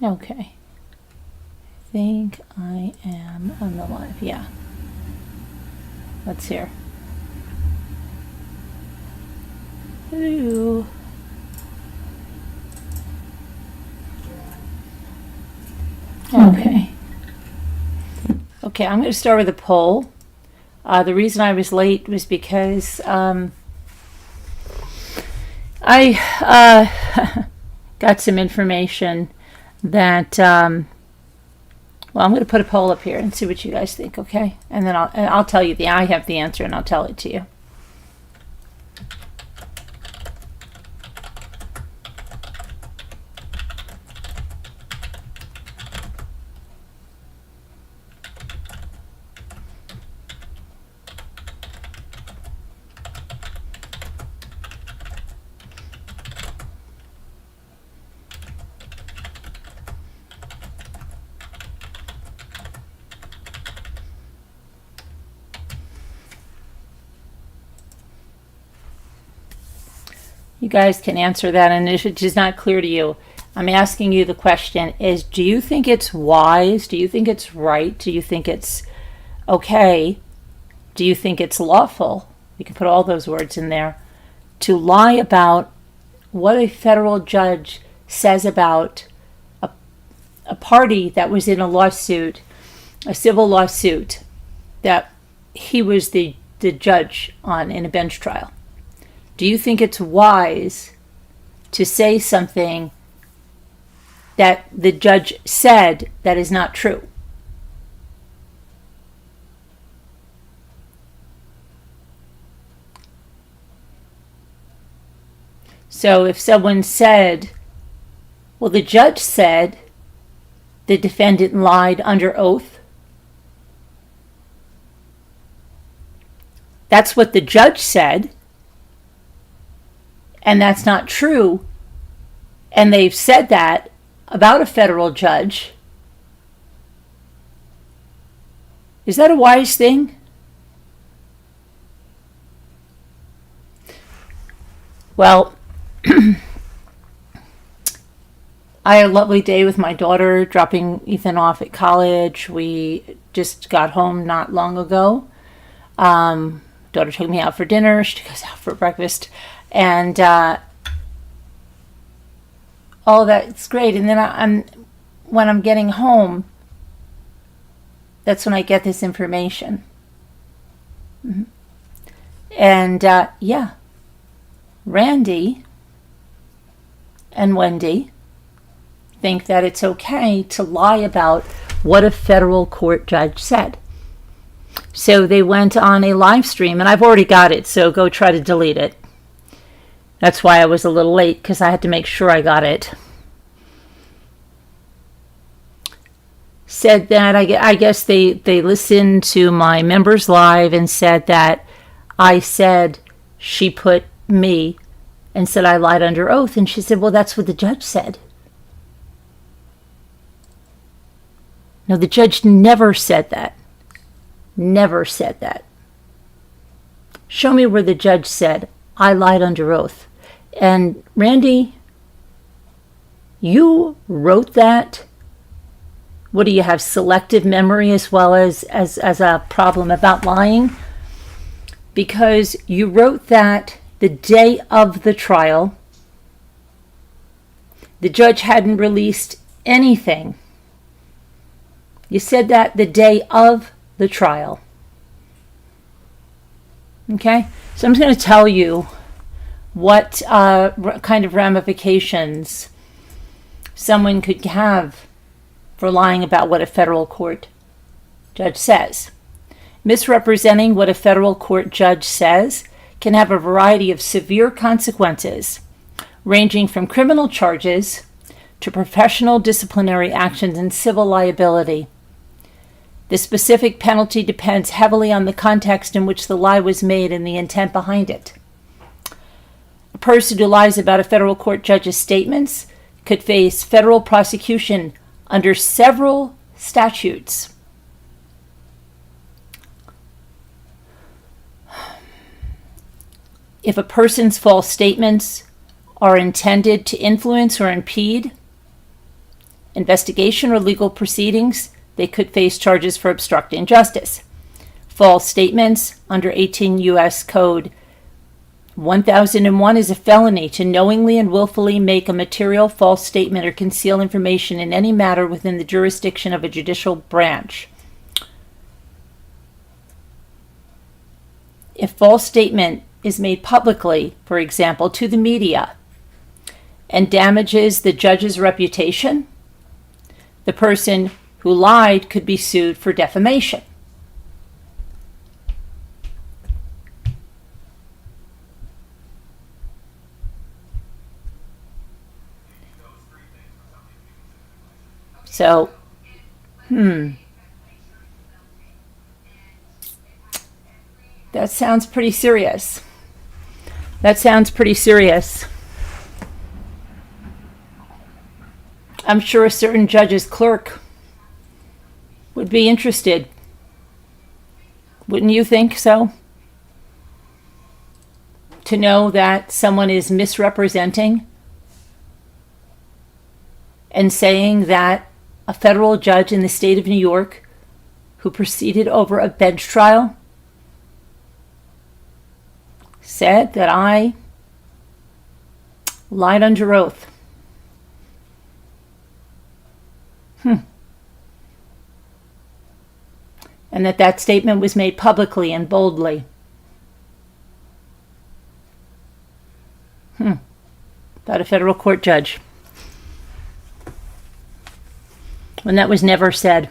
Okay. I think I am on the live. Yeah. Let's hear. Hello. Okay. Okay, I'm going to start with a poll. The reason I was late was because I got some information that, well, I'm going to put a poll up here and see what you guys think, okay? And then I'll tell you I have the answer and I'll tell it to you. You guys can answer that, and if it is not clear to you, I'm asking you the question is, do you think it's wise? Do you think it's right? Do you think it's okay? Do you think it's lawful? You can put all those words in there. To lie about what a federal judge says about a party that was in a lawsuit, a civil lawsuit, that he was the judge on in a bench trial. Do you think it's wise to say something that the judge said that is not true? So if someone said, well, the judge said the defendant lied under oath, that's what the judge said, and that's not true, and they've said that about a federal judge, is that a wise thing? Well, I had a lovely day with my daughter, dropping Ethan off at college. We just got home not long ago. Daughter took me out for dinner. She took us out for breakfast. And all that's great. And then when I'm getting home, that's when I get this information. Mm-hmm. And yeah, Randy and Wendy think that it's okay to lie about what a federal court judge said. So they went on a live stream, and I've already got it, so go try to delete it. That's why I was a little late, because I had to make sure I got it. Said that, I guess they listened to my members live and said that I said she put me and said I lied under oath. And she said, well, that's what the judge said. No, the judge never said that. Never said that. Show me where the judge said I lied under oath. And Randy, you wrote that. What do you have, selective memory as well as a problem about lying? Because you wrote that the day of the trial. The judge hadn't released anything. You said that the day of the trial. Okay? So I'm just going to tell you what kind of ramifications someone could have for lying about what a federal court judge says. Misrepresenting what a federal court judge says can have a variety of severe consequences, ranging from criminal charges to professional disciplinary actions and civil liability. The specific penalty depends heavily on the context in which the lie was made and the intent behind it. A person who lies about a federal court judge's statements could face federal prosecution under several statutes. If a person's false statements are intended to influence or impede investigation or legal proceedings, they could face charges for obstructing justice. False statements under 18 U.S. Code 1001 is a felony to knowingly and willfully make a material false statement or conceal information in any matter within the jurisdiction of a judicial branch. If false statement is made publicly, for example, to the media, and damages the judge's reputation, the person who lied could be sued for defamation. So, that sounds pretty serious. I'm sure a certain judge's clerk would be interested. Wouldn't you think so? To know that someone is misrepresenting and saying that a federal judge in the state of New York who proceeded over a bench trial said that I lied under oath. And that statement was made publicly and boldly. About a federal court judge. When that was never said.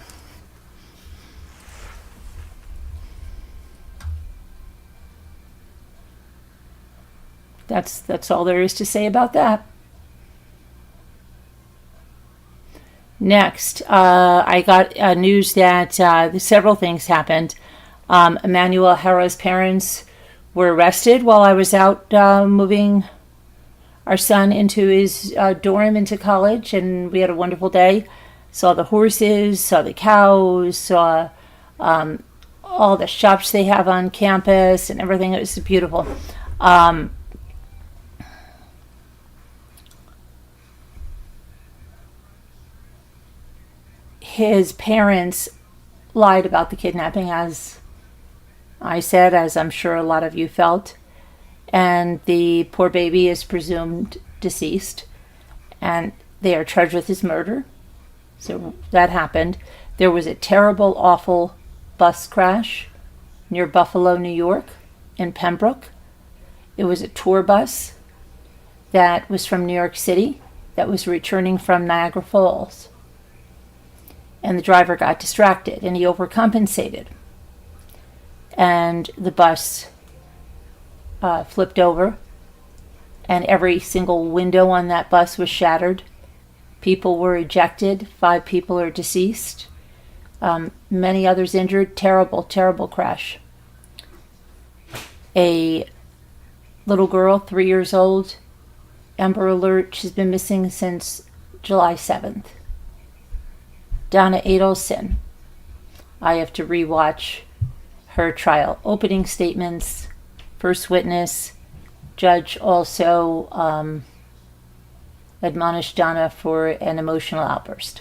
That's all there is to say about that. Next, I got news that several things happened. Emmanuel Haro's parents were arrested while I was out moving our son into his dorm into college, and we had a wonderful day. Saw the horses, saw the cows, saw all the shops they have on campus and everything. It was beautiful. His parents lied about the kidnapping, as I said, as I'm sure a lot of you felt. And the poor baby is presumed deceased, and they are charged with his murder. So that happened. There was a terrible, awful bus crash near Buffalo, New York, in Pembroke. It was a tour bus that was from New York City that was returning from Niagara Falls. And the driver got distracted and he overcompensated. And the bus flipped over, and every single window on that bus was shattered. People were ejected. 5 people are deceased. Many others injured. Terrible, terrible crash. A little girl, 3 years old, Amber Alert, she's been missing since July 7th. Donna Adelson, I have to rewatch her trial. Opening statements, first witness, judge also admonished Donna for an emotional outburst.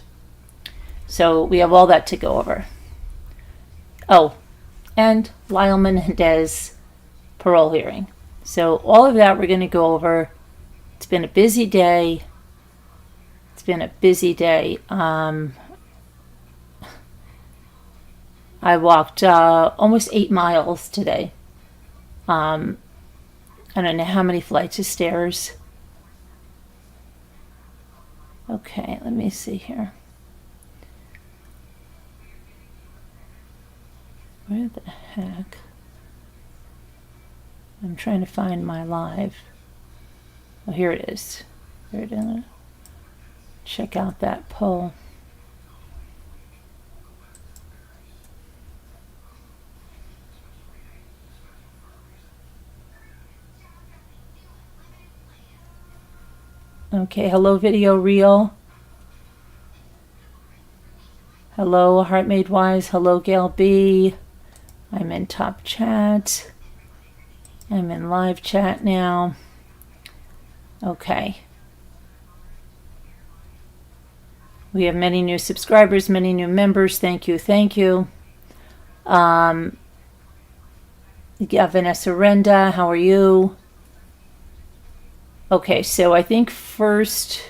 So we have all that to go over. Oh, and Lyle Menendez parole hearing. So all of that we're going to go over. It's been a busy day. I walked almost 8 miles today. I don't know how many flights of stairs. Okay, let me see here. Where the heck? I'm trying to find my live. Oh, here it is. Here it is. Check out that poll. Okay, hello Video Reel. Hello Heart Made Wise. Hello Gail B. I'm in top chat. I'm in live chat now. Okay. We have many new subscribers, many new members. Thank you, thank you. Yeah, Vanessa Renda, how are you? Okay, so I think first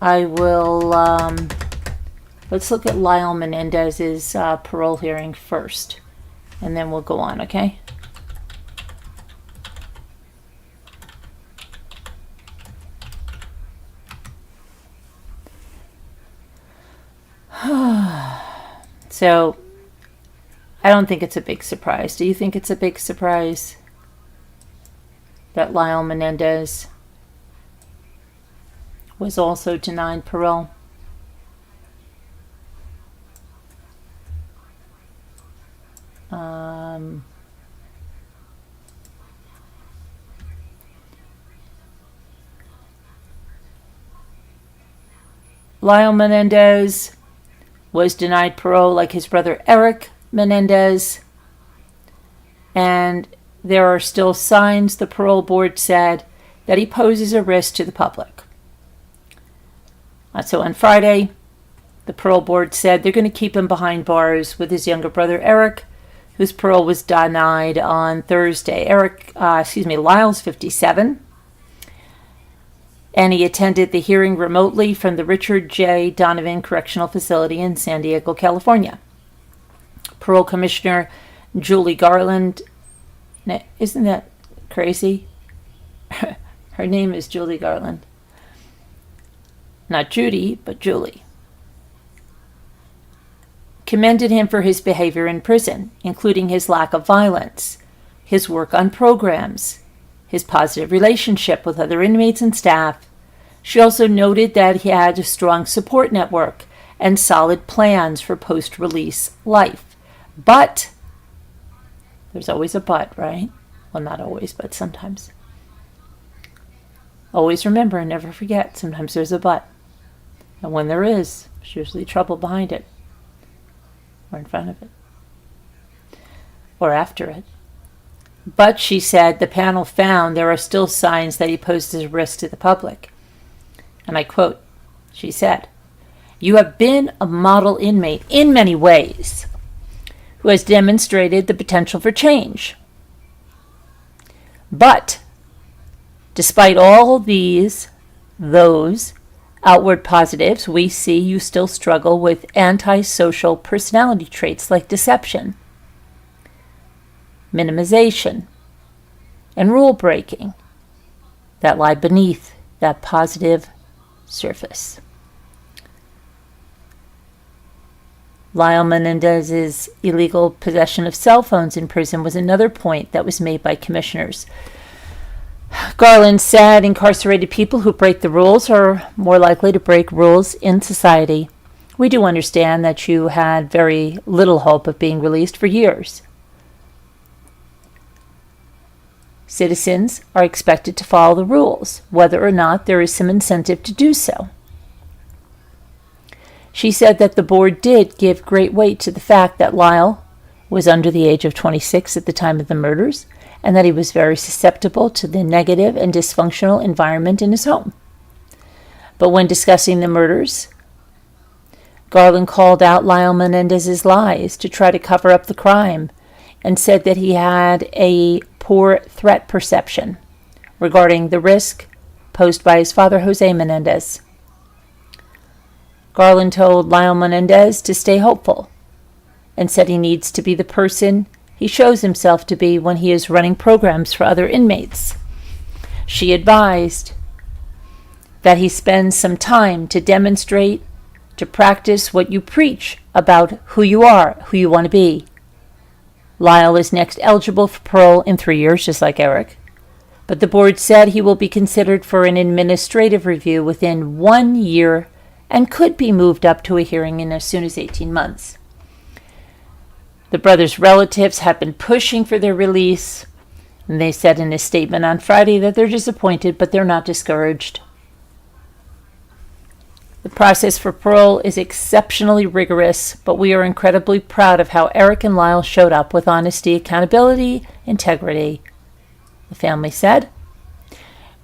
I will, let's look at Lyle Menendez's parole hearing first, and then we'll go on, okay? So, I don't think it's a big surprise. Do you think it's a big surprise that Lyle Menendez was also denied parole? Lyle Menendez was denied parole like his brother Eric Menendez, and there are still signs, the parole board said, that he poses a risk to the public. So on Friday, the parole board said they're going to keep him behind bars with his younger brother Eric, whose parole was denied on Thursday. Lyle's 57, and he attended the hearing remotely from the Richard J. Donovan Correctional Facility in San Diego, California. Parole Commissioner Julie Garland, isn't that crazy? Her name is Julie Garland. Not Judy, but Julie. Commended him for his behavior in prison, including his lack of violence, his work on programs, his positive relationship with other inmates and staff. She also noted that he had a strong support network and solid plans for post-release life. But, there's always a but, right? Well, not always, but sometimes. Always remember and never forget, sometimes there's a but. And when there is, there's usually trouble behind it. Or in front of it. Or after it. But, she said, the panel found there are still signs that he poses a risk to the public. And I quote, she said, "You have been a model inmate in many ways, who has demonstrated the potential for change. But, despite all those outward positives, we see you still struggle with antisocial personality traits like deception, minimization, and rule breaking that lie beneath that positive surface." Lyle Menendez's illegal possession of cell phones in prison was another point that was made by commissioners. Garland said incarcerated people who break the rules are more likely to break rules in society. We do understand that you had very little hope of being released for years. Citizens are expected to follow the rules, whether or not there is some incentive to do so. She said that the board did give great weight to the fact that Lyle was under the age of 26 at the time of the murders, and that he was very susceptible to the negative and dysfunctional environment in his home. But when discussing the murders, Garland called out Lyle Menendez's lies to try to cover up the crime and said that he had a poor threat perception regarding the risk posed by his father, Jose Menendez. Garland told Lyle Menendez to stay hopeful and said he needs to be the person he shows himself to be when he is running programs for other inmates. She advised that he spend some time to demonstrate, to practice what you preach about who you are, who you want to be. Lyle is next eligible for parole in 3 years, just like Eric. But the board said he will be considered for an administrative review within 1 year and could be moved up to a hearing in as soon as 18 months. The brothers' relatives have been pushing for their release, and they said in a statement on Friday that they're disappointed, but they're not discouraged. The process for parole is exceptionally rigorous, but we are incredibly proud of how Eric and Lyle showed up with honesty, accountability, integrity, the family said.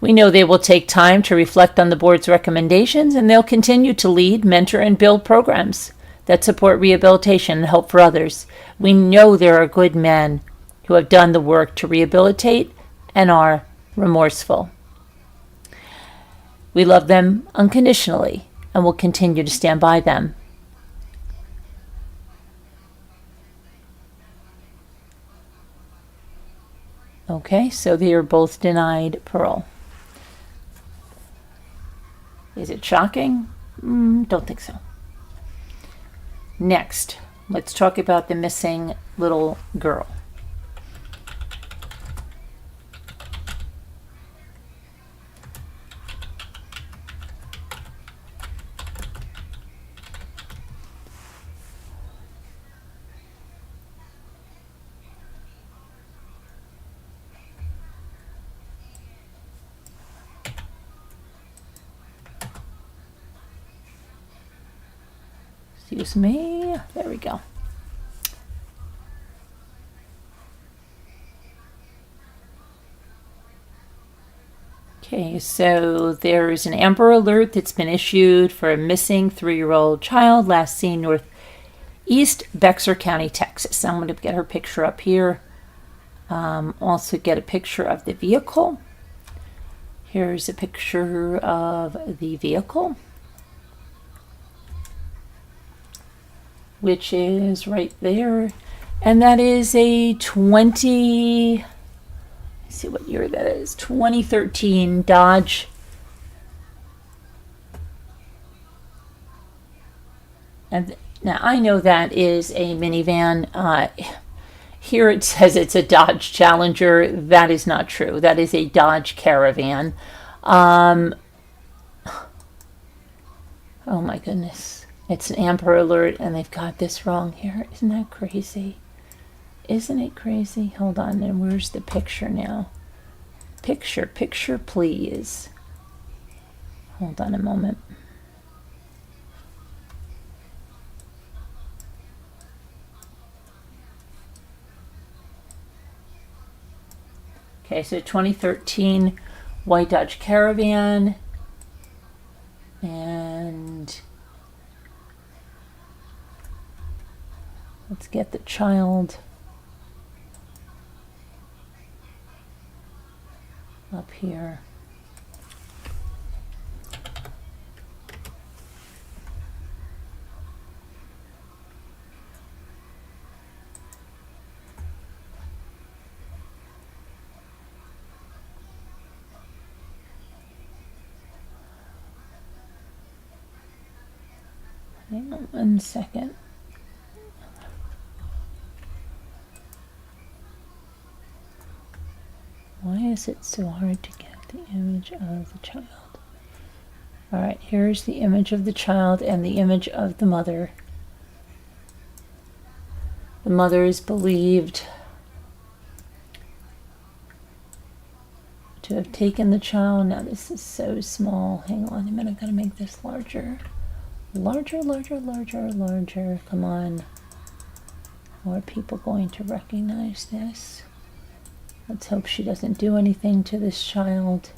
We know they will take time to reflect on the board's recommendations, and they'll continue to lead, mentor, and build programs that support rehabilitation and hope for others. We know there are good men who have done the work to rehabilitate and are remorseful. We love them unconditionally and will continue to stand by them. Okay, so they are both denied parole. Is it shocking? Don't think so. Next, let's talk about the missing little girl. Excuse me. There we go. Okay, so there's an Amber Alert that's been issued for a missing 3-year-old child last seen northeast Bexar County, Texas. I'm going to get her picture up here. Also get a picture of the vehicle. Here's a picture of the vehicle, which is right there. And that is a 20... see what year that is. 2013 Dodge. And now I know that is a minivan. Here it says it's a Dodge Challenger. That is not true. That is a Dodge Caravan. Oh my goodness. It's an Amber Alert and they've got this wrong here. Isn't that crazy? Isn't it crazy? Hold on, and where's the picture now? Picture, please. Hold on a moment. Okay, so 2013 white Dodge Caravan. And let's get the child up here. Hang on 1 second. Why is it so hard to get the image of the child? All right, here's the image of the child and the image of the mother. The mother is believed to have taken the child. Now this is so small. Hang on a minute, I've got to make this larger. Larger. Come on. How are people going to recognize this? Let's hope she doesn't do anything to this child.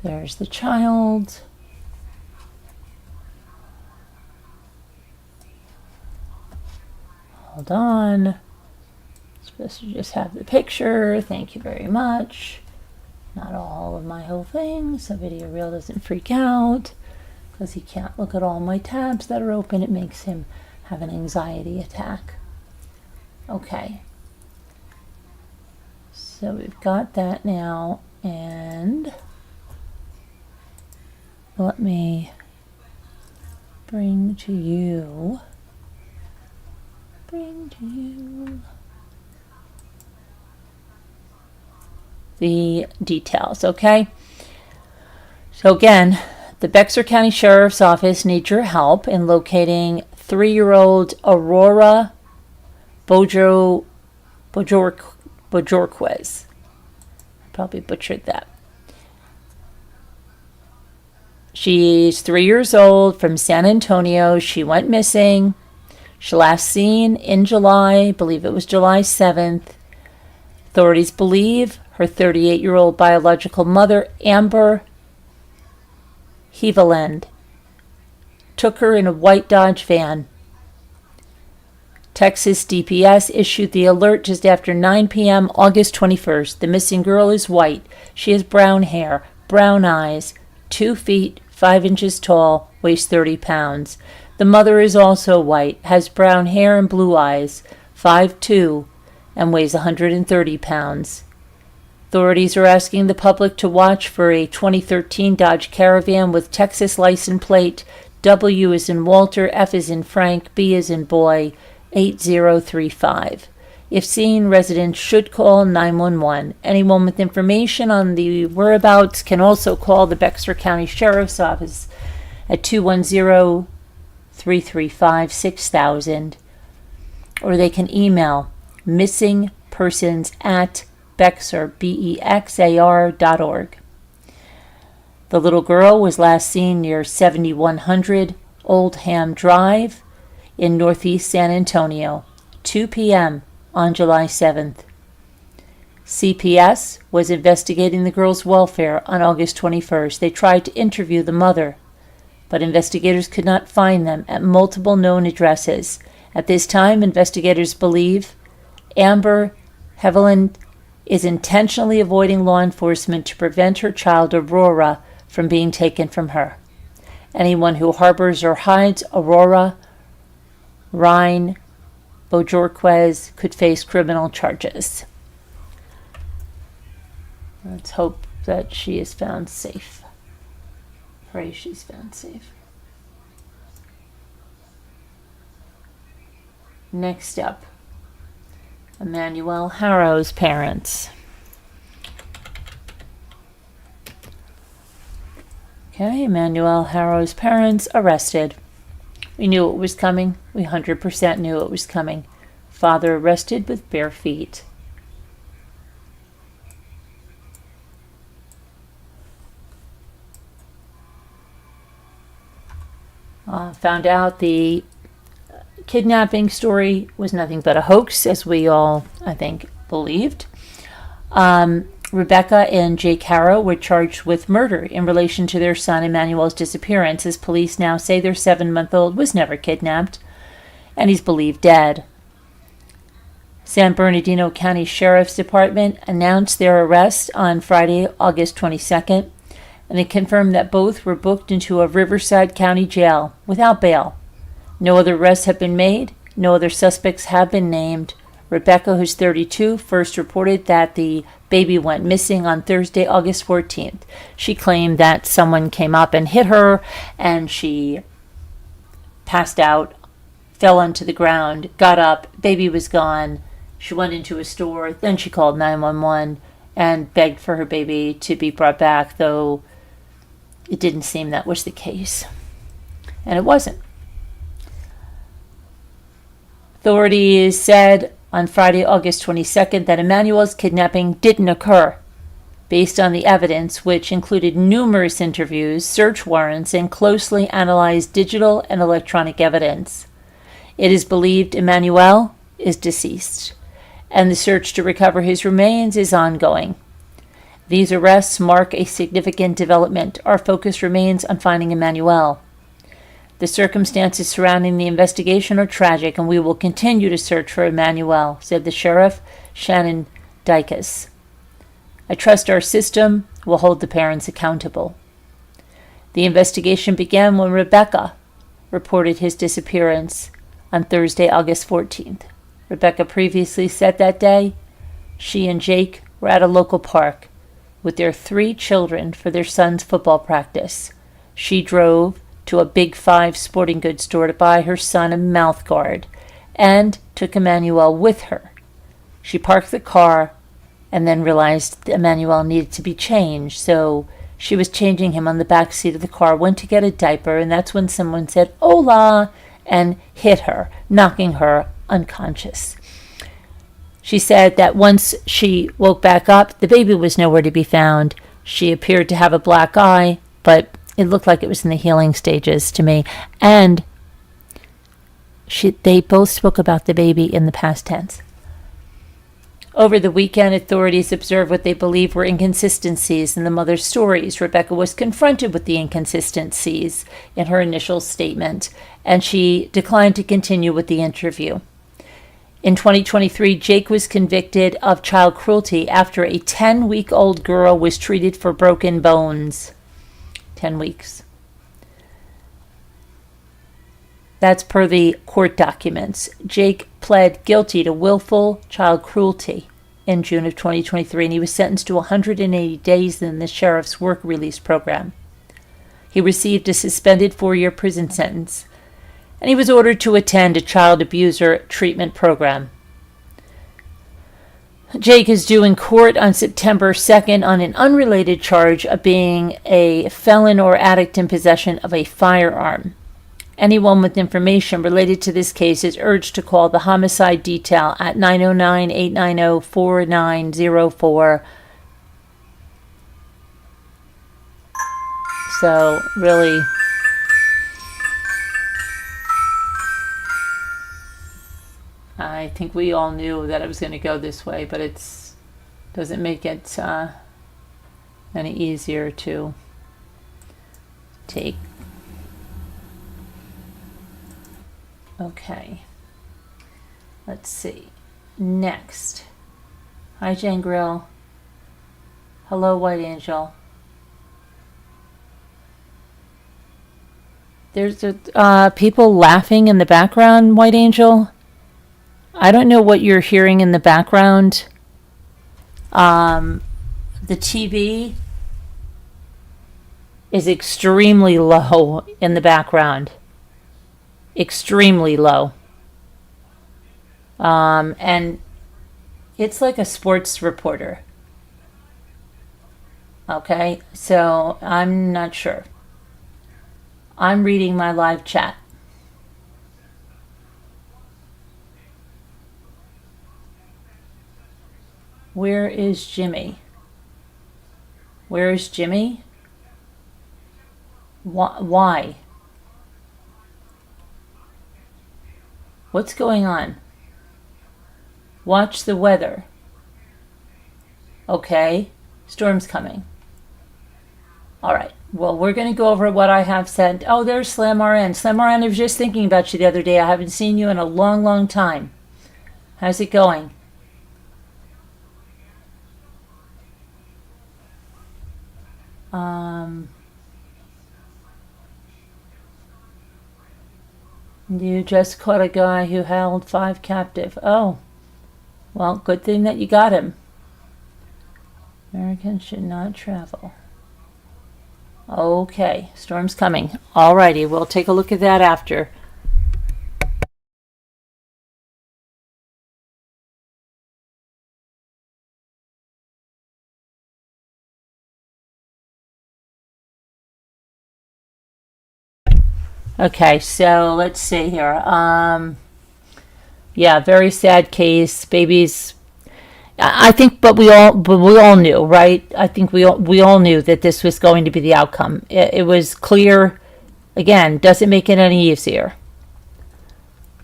There's the child. Hold on. Supposed to just have the picture. Thank you very much. Not all of my whole thing, so video reel doesn't freak out because he can't look at all my tabs that are open. It makes him have an anxiety attack. Okay. So we've got that now, and let me bring to you the details, okay? So again, the Bexar County Sheriff's Office needs your help in locating 3-year-old Aurora Bojorquez. I probably butchered that. She's 3 years old, from San Antonio. She went missing. She last seen in July, I believe it was July 7th. Authorities believe her 38-year-old biological mother, Amber Heveland, took her in a white Dodge van. Texas DPS issued the alert just after 9 p.m. August 21st. The missing girl is white. She has brown hair, brown eyes, 2 feet, 5 inches tall, weighs 30 pounds. The mother is also white, has brown hair and blue eyes, 5'2", and weighs 130 pounds. Authorities are asking the public to watch for a 2013 Dodge Caravan with Texas license plate W as in Walter, F as in Frank, B as in boy, 8035. If seen, residents should call 911. Anyone with information on the whereabouts can also call the Bexar County Sheriff's Office at 210-335-6000, or they can email missingpersons@bexar.org. The little girl was last seen near 7100 Oldham Drive in northeast San Antonio, 2 p.m. on July 7th. CPS was investigating the girl's welfare on August 21st. They tried to interview the mother, but investigators could not find them at multiple known addresses. At this time, investigators believe Amber Heveland is intentionally avoiding law enforcement to prevent her child Aurora from being taken from her. Anyone who harbors or hides Aurora Ryan Bojorquez could face criminal charges. Let's hope that she is found safe. Pray she's found safe. Next up, Emmanuel Haro's parents. Okay, Emmanuel Haro's parents arrested. We knew it was coming. We 100% knew it was coming. Father arrested with bare feet. Found out the kidnapping story was nothing but a hoax, as we all, I think, believed. Rebecca and Jake Haro were charged with murder in relation to their son Emmanuel's disappearance, as police now say their 7-month-old was never kidnapped, and he's believed dead. San Bernardino County Sheriff's Department announced their arrest on Friday, August 22nd, and they confirmed that both were booked into a Riverside County jail without bail. No other arrests have been made. No other suspects have been named. Rebecca, who's 32, first reported that the baby went missing on Thursday, August 14th. She claimed that someone came up and hit her, and she passed out, fell onto the ground, got up, baby was gone. She went into a store, then she called 911 and begged for her baby to be brought back, though it didn't seem that was the case. And it wasn't. Authorities said on Friday, August 22nd, that Emmanuel's kidnapping didn't occur, based on the evidence, which included numerous interviews, search warrants, and closely analyzed digital and electronic evidence. It is believed Emmanuel is deceased, and the search to recover his remains is ongoing. These arrests mark a significant development. Our focus remains on finding Emmanuel. The circumstances surrounding the investigation are tragic, and we will continue to search for Emmanuel, said the sheriff, Shannon Dykes. I trust our system will hold the parents accountable. The investigation began when Rebecca reported his disappearance on Thursday, August 14th. Rebecca previously said that day she and Jake were at a local park with their 3 children for their son's football practice. She drove to a Big 5 sporting goods store to buy her son a mouth guard and took Emmanuel with her. She parked the car and then realized Emmanuel needed to be changed, so she was changing him on the back seat of the car, went to get a diaper, and that's when someone said, "Hola," and hit her, knocking her unconscious. She said that once she woke back up, the baby was nowhere to be found. She appeared to have a black eye, but it looked like it was in the healing stages to me. And they both spoke about the baby in the past tense. Over the weekend, authorities observed what they believe were inconsistencies in the mother's stories. Rebecca was confronted with the inconsistencies in her initial statement, and she declined to continue with the interview. In 2023, Jake was convicted of child cruelty after a 10-week-old girl was treated for broken bones. 10 weeks. That's per the court documents. Jake pled guilty to willful child cruelty in June of 2023, and he was sentenced to 180 days in the sheriff's work release program. He received a suspended 4-year prison sentence, and he was ordered to attend a child abuser treatment program. Jake is due in court on September 2nd on an unrelated charge of being a felon or addict in possession of a firearm. Anyone with information related to this case is urged to call the homicide detail at 909-890-4904. So, really, I think we all knew that it was going to go this way, but it doesn't make it any easier to take. Okay, let's see. Next. Hi, Jane Grill. Hello, White Angel. There's people laughing in the background, White Angel. I don't know what you're hearing in the background. The TV is extremely low in the background. Extremely low. And it's like a sports reporter. Okay, so I'm not sure. I'm reading my live chat. Where is Jimmy? Where is Jimmy? Why? What's going on? Watch the weather. Okay, storm's coming. All right, well, we're going to go over what I have said. Oh, there's Slam RN. Slam RN, I was just thinking about you the other day. I haven't seen you in a long, long time. How's it going? You just caught a guy who held 5 captive. Oh, well, good thing that you got him. Americans should not travel. Okay, storm's coming. Alrighty, we'll take a look at that after. Okay, so let's see here. Yeah, very sad case. Babies. I think, but we all knew, right? I think we all knew that this was going to be the outcome. It was clear. Again, doesn't make it any easier.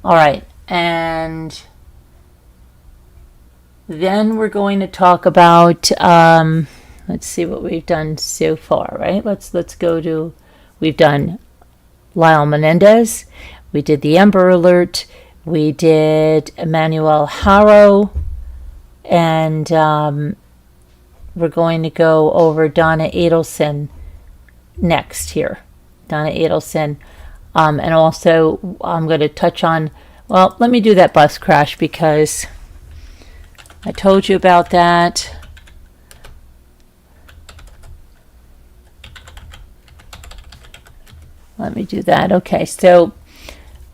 All right, and then we're going to talk about. Let's see what we've done so far, right? Let's go to. We've done Lyle Menendez, we did the Amber Alert, we did Emmanuel Haro, and we're going to go over Donna Adelson next here. Donna Adelson. And also I'm going to touch on, well, let me do that bus crash because I told you about that. Let me do that. Okay, so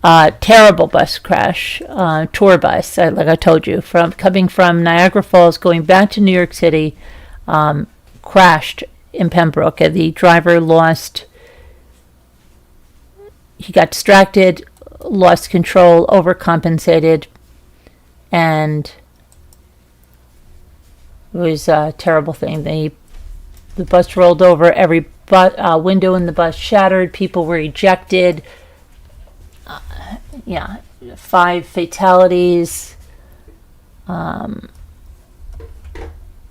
terrible bus crash, tour bus, like I told you, coming from Niagara Falls, going back to New York City, crashed in Pembroke. And the driver he got distracted, lost control, overcompensated, and it was a terrible thing. The bus rolled over, window in the bus shattered. People were ejected. 5 fatalities.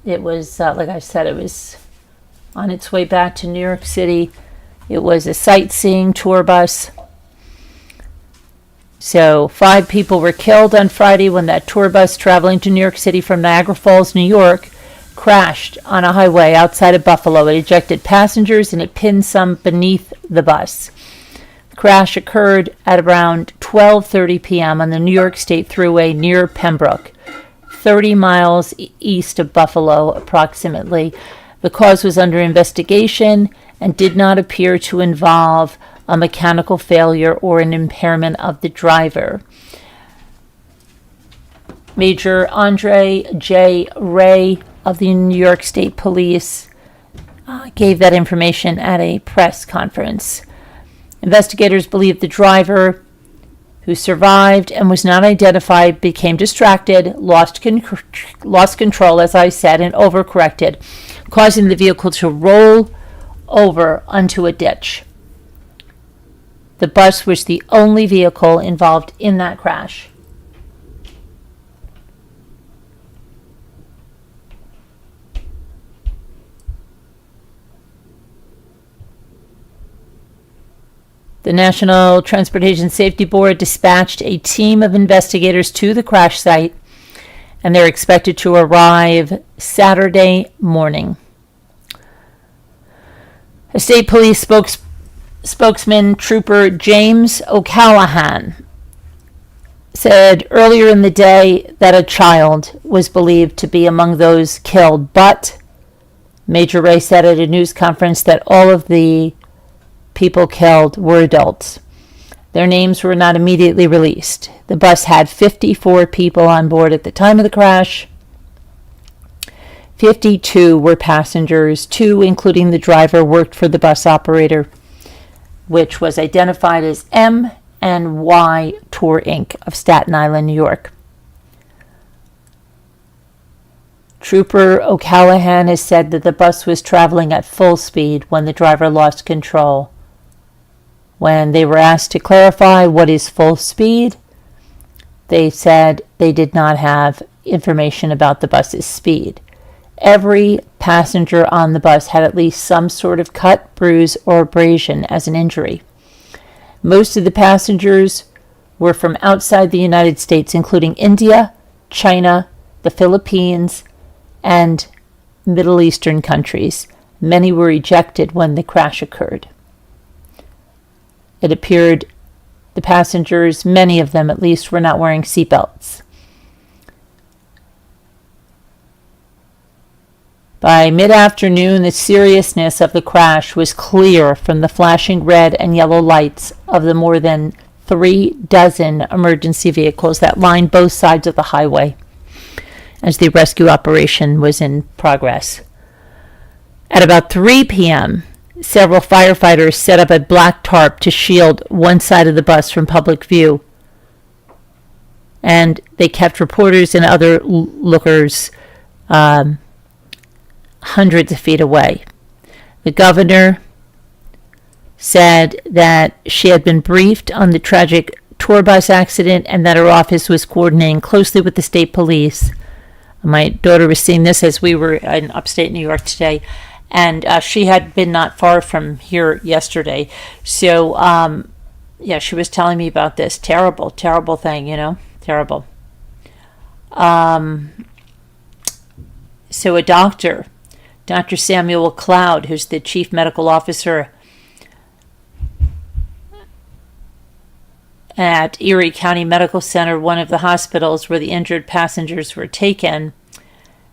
It was, like I said, it was on its way back to New York City. It was a sightseeing tour bus. So 5 people were killed on Friday when that tour bus traveling to New York City from Niagara Falls, New York, crashed on a highway outside of Buffalo. It ejected passengers and it pinned some beneath the bus. The crash occurred at around 12:30 p.m. on the New York State Thruway near Pembroke, 30 miles east of Buffalo approximately. The cause was under investigation and did not appear to involve a mechanical failure or an impairment of the driver. Major Andre J. Ray of the New York State Police gave that information at a press conference. Investigators believe the driver, who survived and was not identified, became distracted, lost control, as I said, and overcorrected, causing the vehicle to roll over onto a ditch. The bus was the only vehicle involved in that crash. The National Transportation Safety Board dispatched a team of investigators to the crash site, and they're expected to arrive Saturday morning. A state police spokesman, Trooper James O'Callahan, said earlier in the day that a child was believed to be among those killed, but Major Ray said at a news conference that all of the people killed were adults. Their names were not immediately released. The bus had 54 people on board at the time of the crash. 52 were passengers. 2, including the driver, worked for the bus operator, which was identified as M&Y Tour Inc. of Staten Island, New York. Trooper O'Callahan has said that the bus was traveling at full speed when the driver lost control. When they were asked to clarify what is full speed, they said they did not have information about the bus's speed. Every passenger on the bus had at least some sort of cut, bruise, or abrasion as an injury. Most of the passengers were from outside the United States, including India, China, the Philippines, and Middle Eastern countries. Many were ejected when the crash occurred. It appeared the passengers, many of them at least, were not wearing seatbelts. By mid-afternoon, the seriousness of the crash was clear from the flashing red and yellow lights of the more than 36 emergency vehicles that lined both sides of the highway as the rescue operation was in progress. At about 3 p.m., several firefighters set up a black tarp to shield one side of the bus from public view, and they kept reporters and other lookers hundreds of feet away. The governor said that she had been briefed on the tragic tour bus accident and that her office was coordinating closely with the state police. My daughter was seeing this as we were in upstate New York today, and she had been not far from here yesterday. So, she was telling me about this terrible, terrible thing, terrible. So a doctor, Dr. Samuel Cloud, who's the chief medical officer at Erie County Medical Center, one of the hospitals where the injured passengers were taken,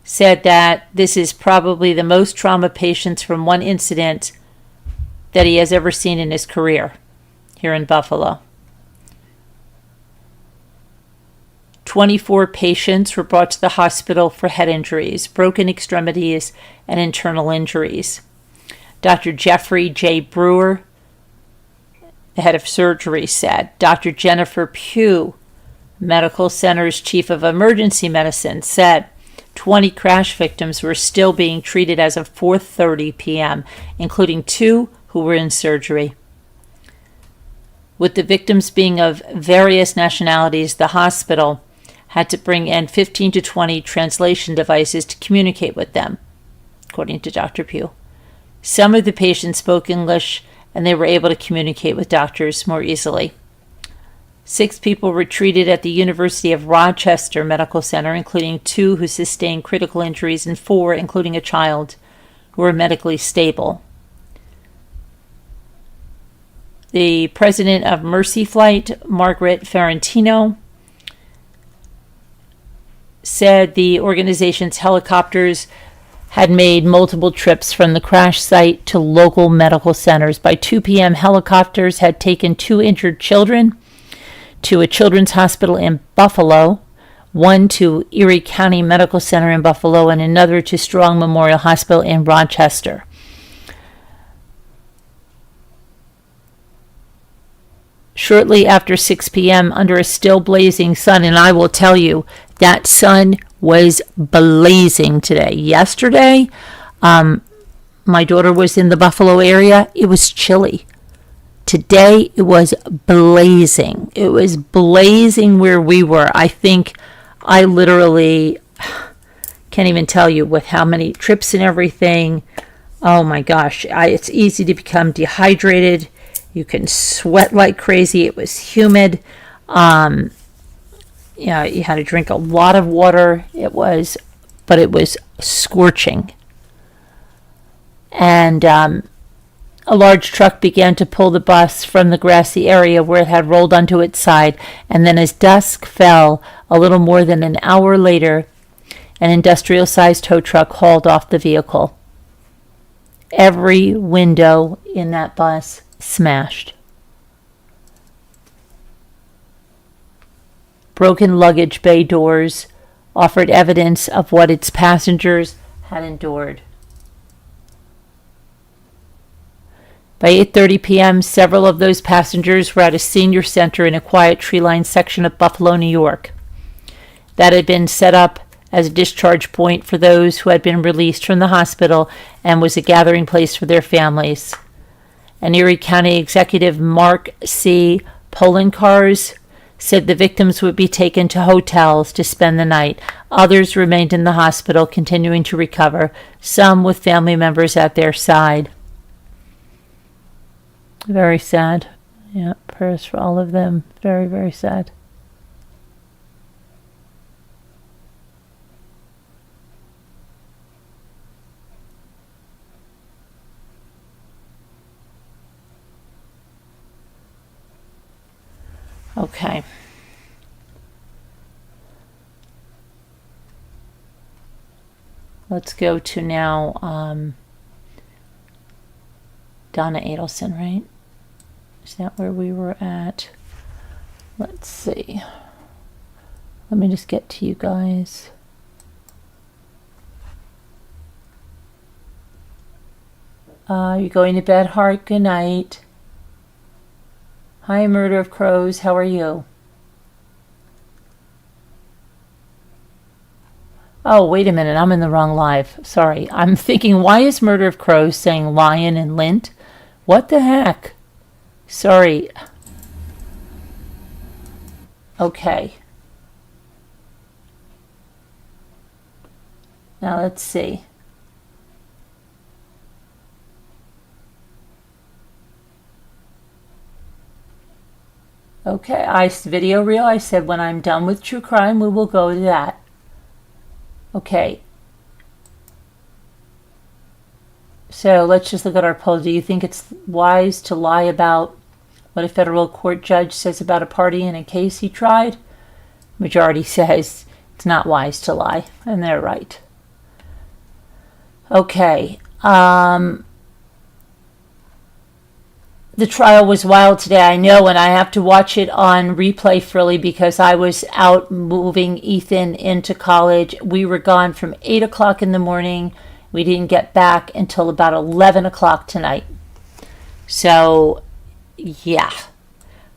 said that this is probably the most trauma patients from one incident that he has ever seen in his career here in Buffalo. 24 patients were brought to the hospital for head injuries, broken extremities, and internal injuries. Dr. Jeffrey J. Brewer, the head of surgery, said. Dr. Jennifer Pugh, Medical Center's chief of emergency medicine, said 20 crash victims were still being treated as of 4:30 p.m., including 2 who were in surgery. With the victims being of various nationalities, the hospital had to bring in 15 to 20 translation devices to communicate with them, according to Dr. Pugh. Some of the patients spoke English, and they were able to communicate with doctors more easily. 6 people were treated at the University of Rochester Medical Center, including 2 who sustained critical injuries and 4, including a child, who were medically stable. The president of Mercy Flight, Margaret Ferrantino, said the organization's helicopters had made multiple trips from the crash site to local medical centers. By 2 p.m., helicopters had taken 2 injured children to a children's hospital in Buffalo, one to Erie County Medical Center in Buffalo, and another to Strong Memorial Hospital in Rochester. Shortly after 6 p.m., under a still blazing sun, and I will tell you, that sun was blazing today. Yesterday, my daughter was in the Buffalo area. It was chilly. Today, it was blazing. It was blazing where we were. I think I literally can't even tell you with how many trips and everything. Oh my gosh. It's easy to become dehydrated. You can sweat like crazy. It was humid. You had to drink a lot of water. But it was scorching. And a large truck began to pull the bus from the grassy area where it had rolled onto its side. And then as dusk fell, a little more than an hour later, an industrial-sized tow truck hauled off the vehicle. Every window in that bus smashed. Broken luggage bay doors offered evidence of what its passengers had endured. By 8:30 p.m., several of those passengers were at a senior center in a quiet tree-lined section of Buffalo, New York, that had been set up as a discharge point for those who had been released from the hospital and was a gathering place for their families. An Erie County executive, Mark C. Polenkars, said the victims would be taken to hotels to spend the night. Others remained in the hospital, continuing to recover, some with family members at their side. Very sad. Yeah, prayers for all of them. Very, very sad. Okay. Let's go to now Donna Adelson, right? Is that where we were at? Let's see. Let me just get to you guys. You're going to bed, Heart? Good night. Hi, Murder of Crows. How are you? Oh, wait a minute. I'm in the wrong live. Sorry. I'm thinking, why is Murder of Crows saying lion and lint? What the heck? Sorry. Okay. Now let's see. Okay, video reel. I said when I'm done with true crime, we will go to that. Okay. So let's just look at our poll. Do you think it's wise to lie about what a federal court judge says about a party in a case he tried? Majority says it's not wise to lie, and they're right. Okay. The trial was wild today, I know, and I have to watch it on replay, Frilly, because I was out moving Ethan into college. We were gone from 8 o'clock in the morning. We didn't get back until about 11 o'clock tonight. So, yeah.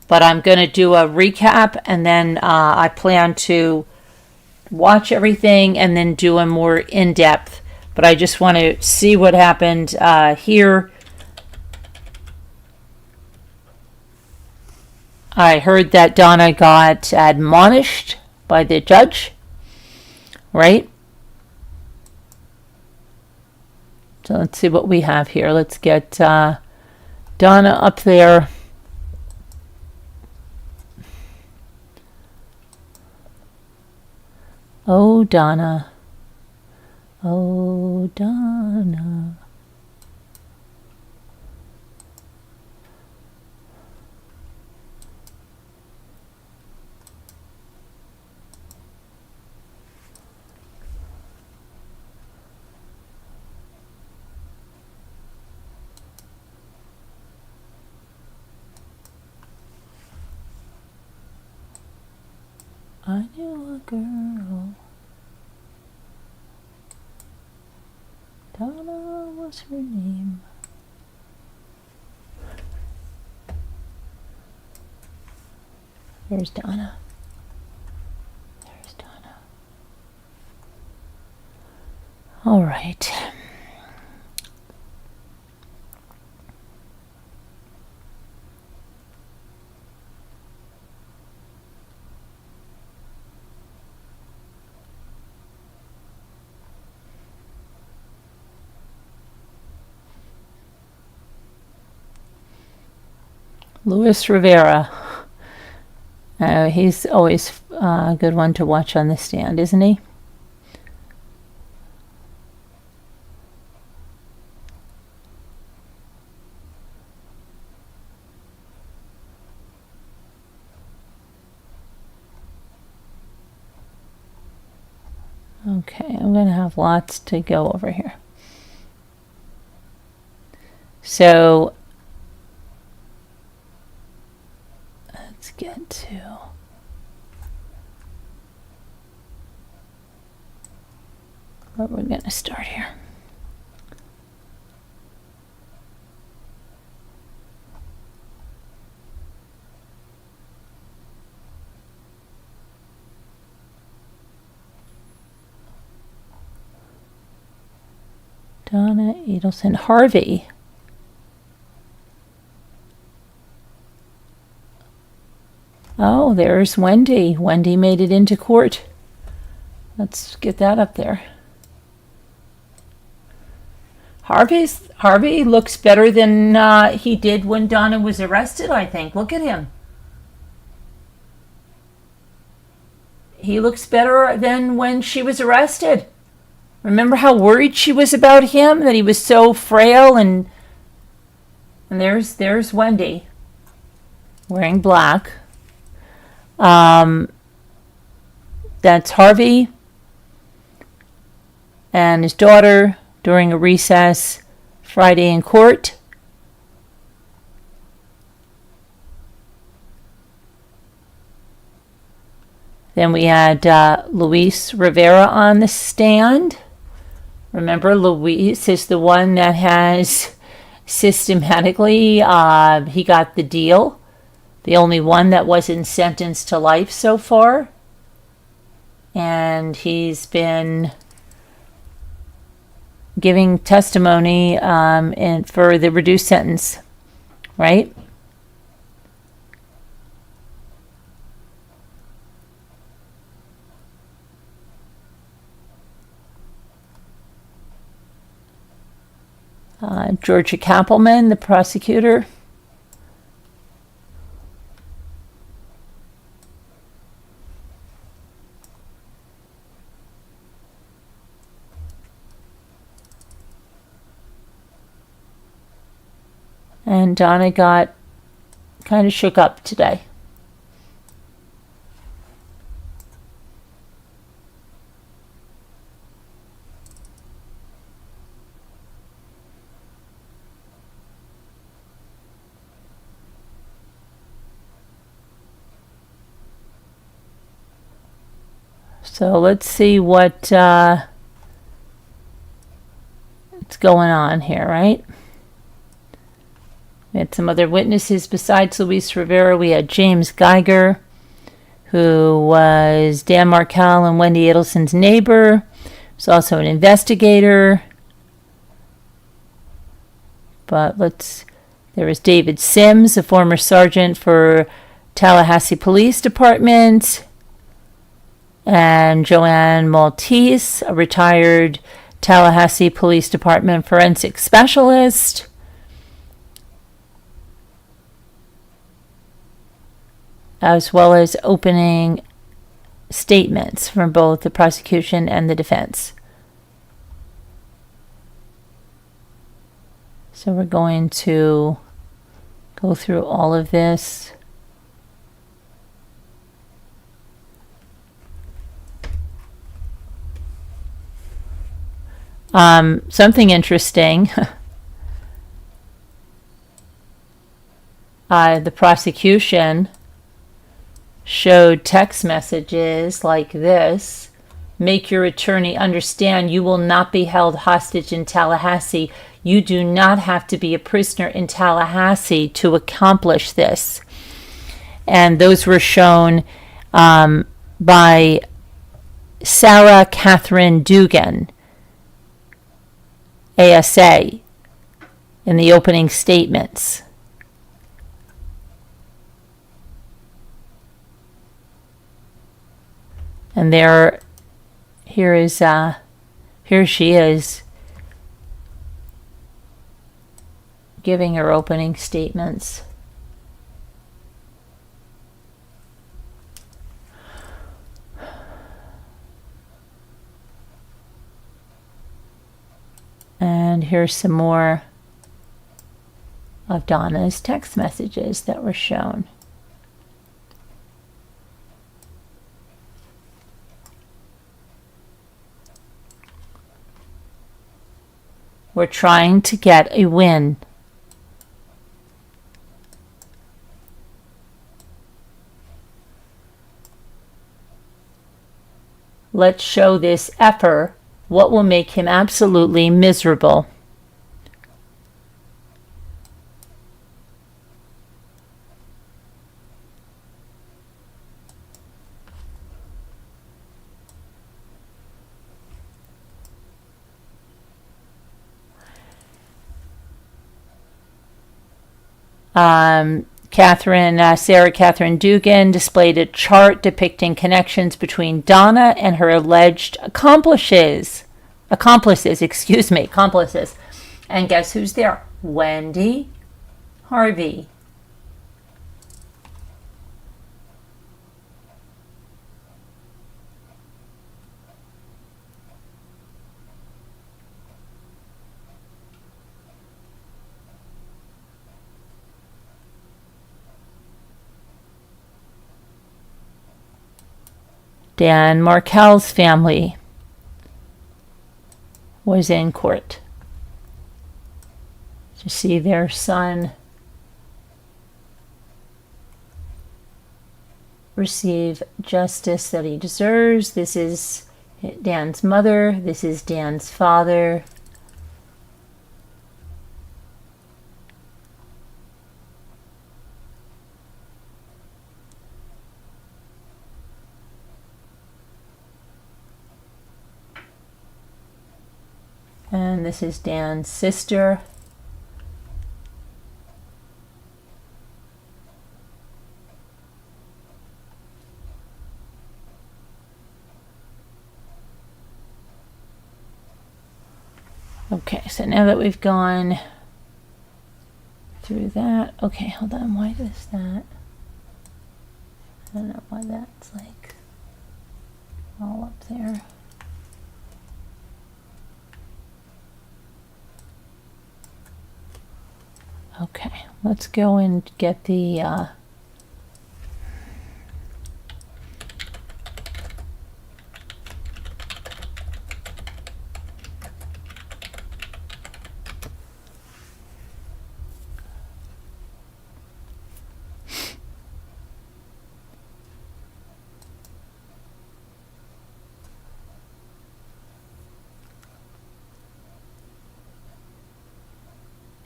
But I'm going to do a recap, and then I plan to watch everything and then do a more in-depth. But I just want to see what happened here. I heard that Donna got admonished by the judge, right? So let's see what we have here. Let's get Donna up there. Oh, Donna. Oh, Donna. I knew a girl. Donna was her name. There's Donna. There's Donna. All right. Luis Rivera. He's always a good one to watch on the stand, isn't he? Okay, I'm going to have lots to go over here. So let's get to what we're going to start here. Donna Adelson. Harvey. Oh, there's Wendy. Wendy made it into court. Let's get that up there. Harvey looks better than he did when Donna was arrested, I think. Look at him. He looks better than when she was arrested. Remember how worried she was about him, that he was so frail, and there's Wendy wearing black. That's Harvey and his daughter during a recess Friday in court. Then we had Luis Rivera on the stand. Remember, Luis is the one that has systematically, he got the deal. The only one that wasn't sentenced to life so far. And he's been giving testimony for the reduced sentence, right? Georgia Kappelman, the prosecutor. And Donna got kind of shook up today. So let's see what's going on here, right? We had some other witnesses besides Luis Rivera. We had James Geiger, who was Dan Markel and Wendy Adelson's neighbor. He's also an investigator. But there was David Sims, a former sergeant for Tallahassee Police Department, and Joanne Maltese, a retired Tallahassee Police Department forensic specialist. As well as opening statements from both the prosecution and the defense. So we're going to go through all of this. Something interesting. The prosecution showed text messages like this. Make your attorney understand you will not be held hostage in Tallahassee. You do not have to be a prisoner in Tallahassee to accomplish this. And those were shown by Sarah Catherine Dugan, ASA, in the opening statements. And here she is giving her opening statements. And here's some more of Donna's text messages that were shown. We're trying to get a win. Let's show this effer what will make him absolutely miserable. Sarah Catherine Dugan displayed a chart depicting connections between Donna and her alleged accomplices. And guess who's there? Wendy Harvey. Dan Markel's family was in court to see their son receive justice that he deserves. This is Dan's mother. This is Dan's father. And this is Dan's sister. Okay, so now that we've gone through that, okay, hold on, why is that? I don't know why that's like all up there. Okay, let's go and get the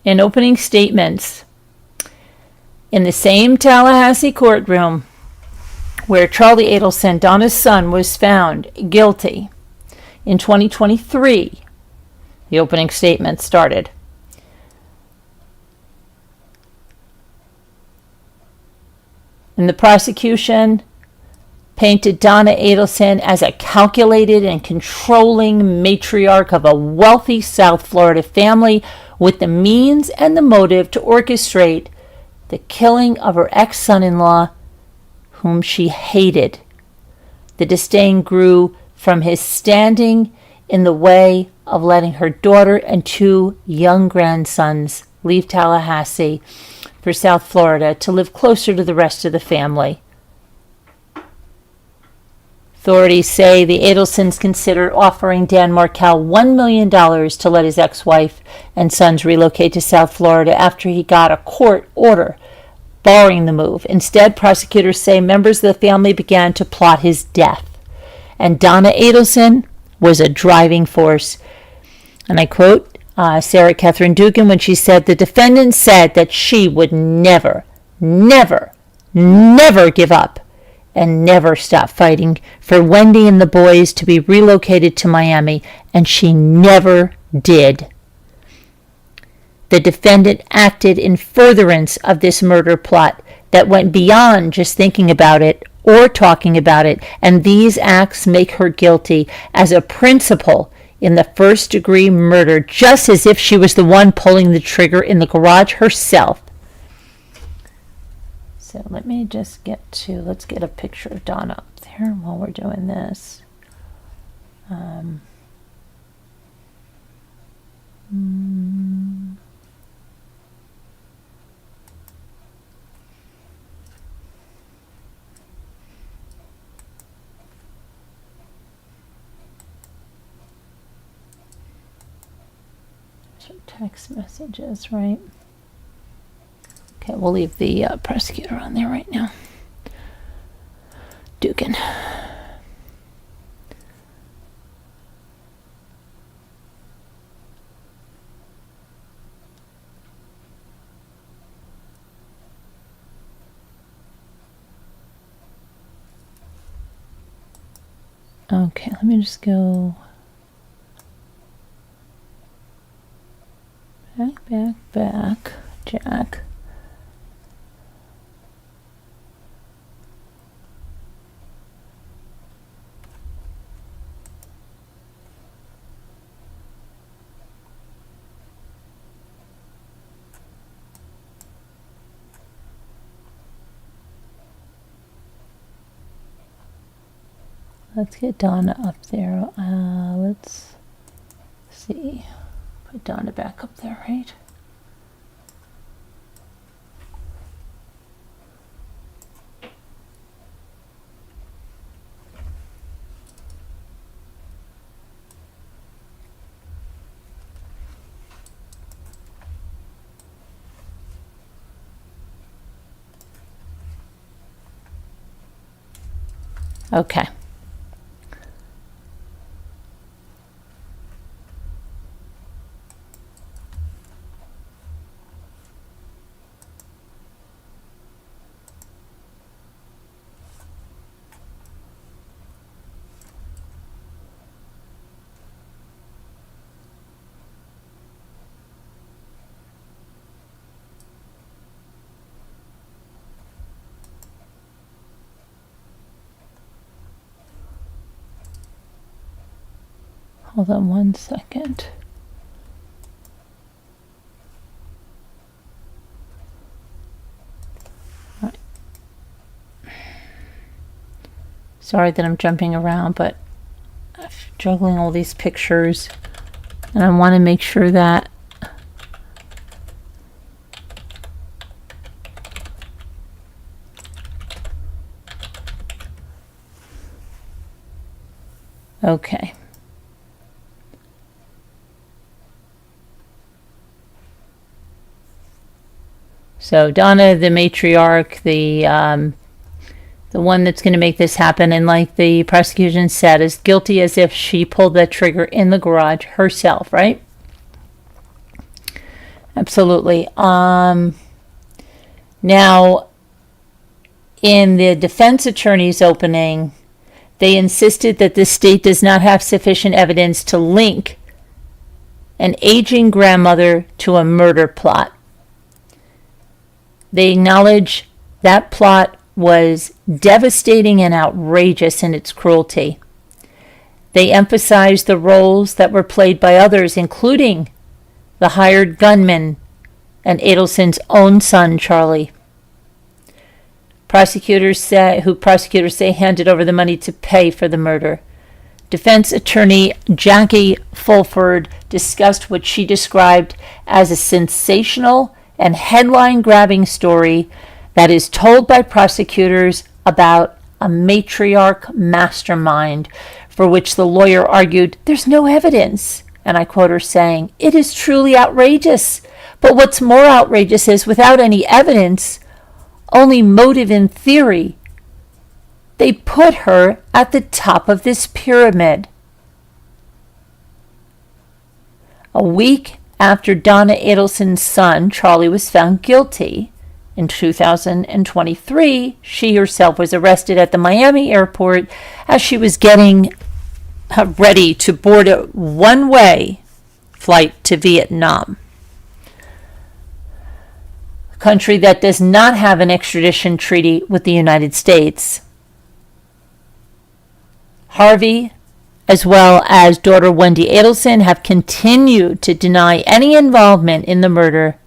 in opening statements in the same Tallahassee courtroom where Charlie Adelson, Donna's son, was found guilty in 2023. The opening statement started. And the prosecution painted Donna Adelson as a calculated and controlling matriarch of a wealthy South Florida family with the means and the motive to orchestrate the killing of her ex-son-in-law, whom she hated. The disdain grew from his standing in the way of letting her daughter and 2 young grandsons leave Tallahassee for South Florida to live closer to the rest of the family. Authorities say the Adelsons considered offering Dan Markel $1 million to let his ex-wife and sons relocate to South Florida after he got a court order barring the move. Instead, prosecutors say members of the family began to plot his death. And Donna Adelson was a driving force. And I quote Sarah Catherine Dugan when she said, "The defendant said that she would never, never, never give up and never stop fighting for Wendy and the boys to be relocated to Miami, and she never did. The defendant acted in furtherance of this murder plot that went beyond just thinking about it or talking about it, and these acts make her guilty as a principal in the first-degree murder, just as if she was the one pulling the trigger in the garage herself." So let me just let's get a picture of Donna up there while we're doing this. Text messages, right? Okay, we'll leave the prosecutor on there right now. Dugan. Okay, let me just go back, Jack. Let's get Donna up there. Let's see. Put Donna back up there, right? Okay. Hold on 1 second. All right. Sorry that I'm jumping around, but I'm juggling all these pictures, and I want to make sure that okay. So Donna, the matriarch, the one that's going to make this happen, and like the prosecution said, is guilty as if she pulled that trigger in the garage herself, right? Absolutely. Now, In the defense attorney's opening, they insisted that the state does not have sufficient evidence to link an aging grandmother to a murder plot. They acknowledge that plot was devastating and outrageous in its cruelty. They emphasize the roles that were played by others, including the hired gunman and Adelson's own son, Charlie. Prosecutors say handed over the money to pay for the murder. Defense attorney Jackie Fulford discussed what she described as a sensational and headline-grabbing story that is told by prosecutors about a matriarch mastermind for which the lawyer argued, "There's no evidence." And I quote her saying, "It is truly outrageous. But what's more outrageous is, without any evidence, only motive in theory, they put her at the top of this pyramid." A week after Donna Adelson's son, Charlie, was found guilty, in 2023, she herself was arrested at the Miami airport as she was getting ready to board a one-way flight to Vietnam, a country that does not have an extradition treaty with the United States. Harvey, as well as daughter Wendy Adelson, have continued to deny any involvement in the murder.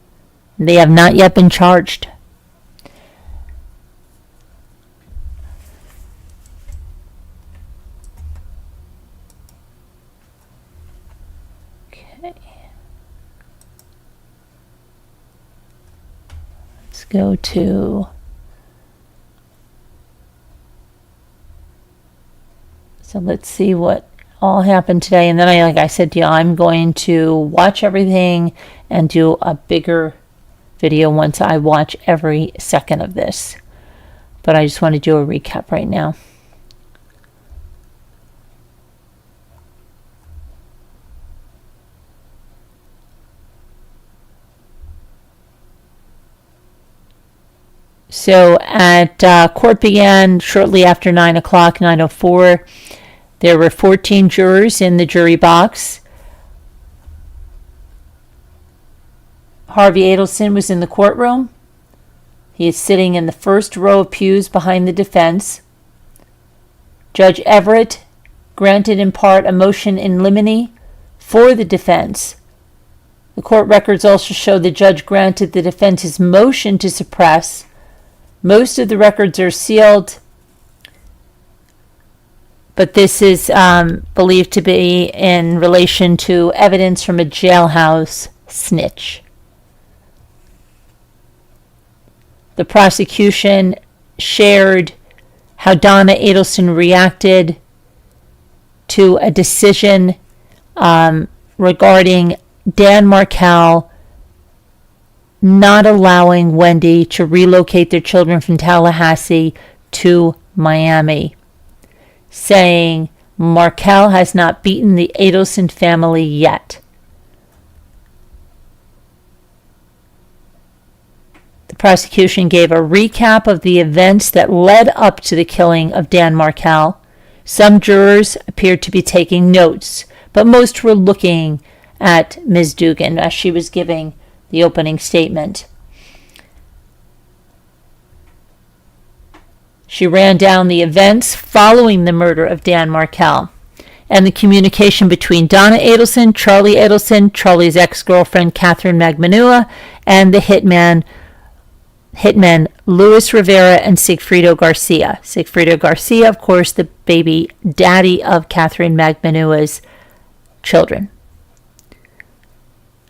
They have not yet been charged. Okay. Let's go to... So let's see what all happened today. And then like I said to you, I'm going to watch everything and do a bigger video once I watch every second of this. But I just want to do a recap right now. So court began shortly after 9 o'clock, 9:04. There were 14 jurors in the jury box. Harvey Adelson was in the courtroom. He is sitting in the first row of pews behind the defense. Judge Everett granted in part a motion in limine for the defense. The court records also show the judge granted the defense's motion to suppress. Most of the records are sealed, but this is believed to be in relation to evidence from a jailhouse snitch. The prosecution shared how Donna Adelson reacted to a decision regarding Dan Markel not allowing Wendy to relocate their children from Tallahassee to Miami, saying Markel has not beaten the Adelson family yet. The prosecution gave a recap of the events that led up to the killing of Dan Markel. Some jurors appeared to be taking notes, but most were looking at Ms. Dugan as she was giving the opening statement. She ran down the events following the murder of Dan Markel and the communication between Donna Adelson, Charlie Adelson, Charlie's ex-girlfriend Catherine Magbanua, and the hitmen Luis Rivera and Sigfrido Garcia. Sigfrido Garcia, of course, the baby daddy of Catherine Magbanua's children.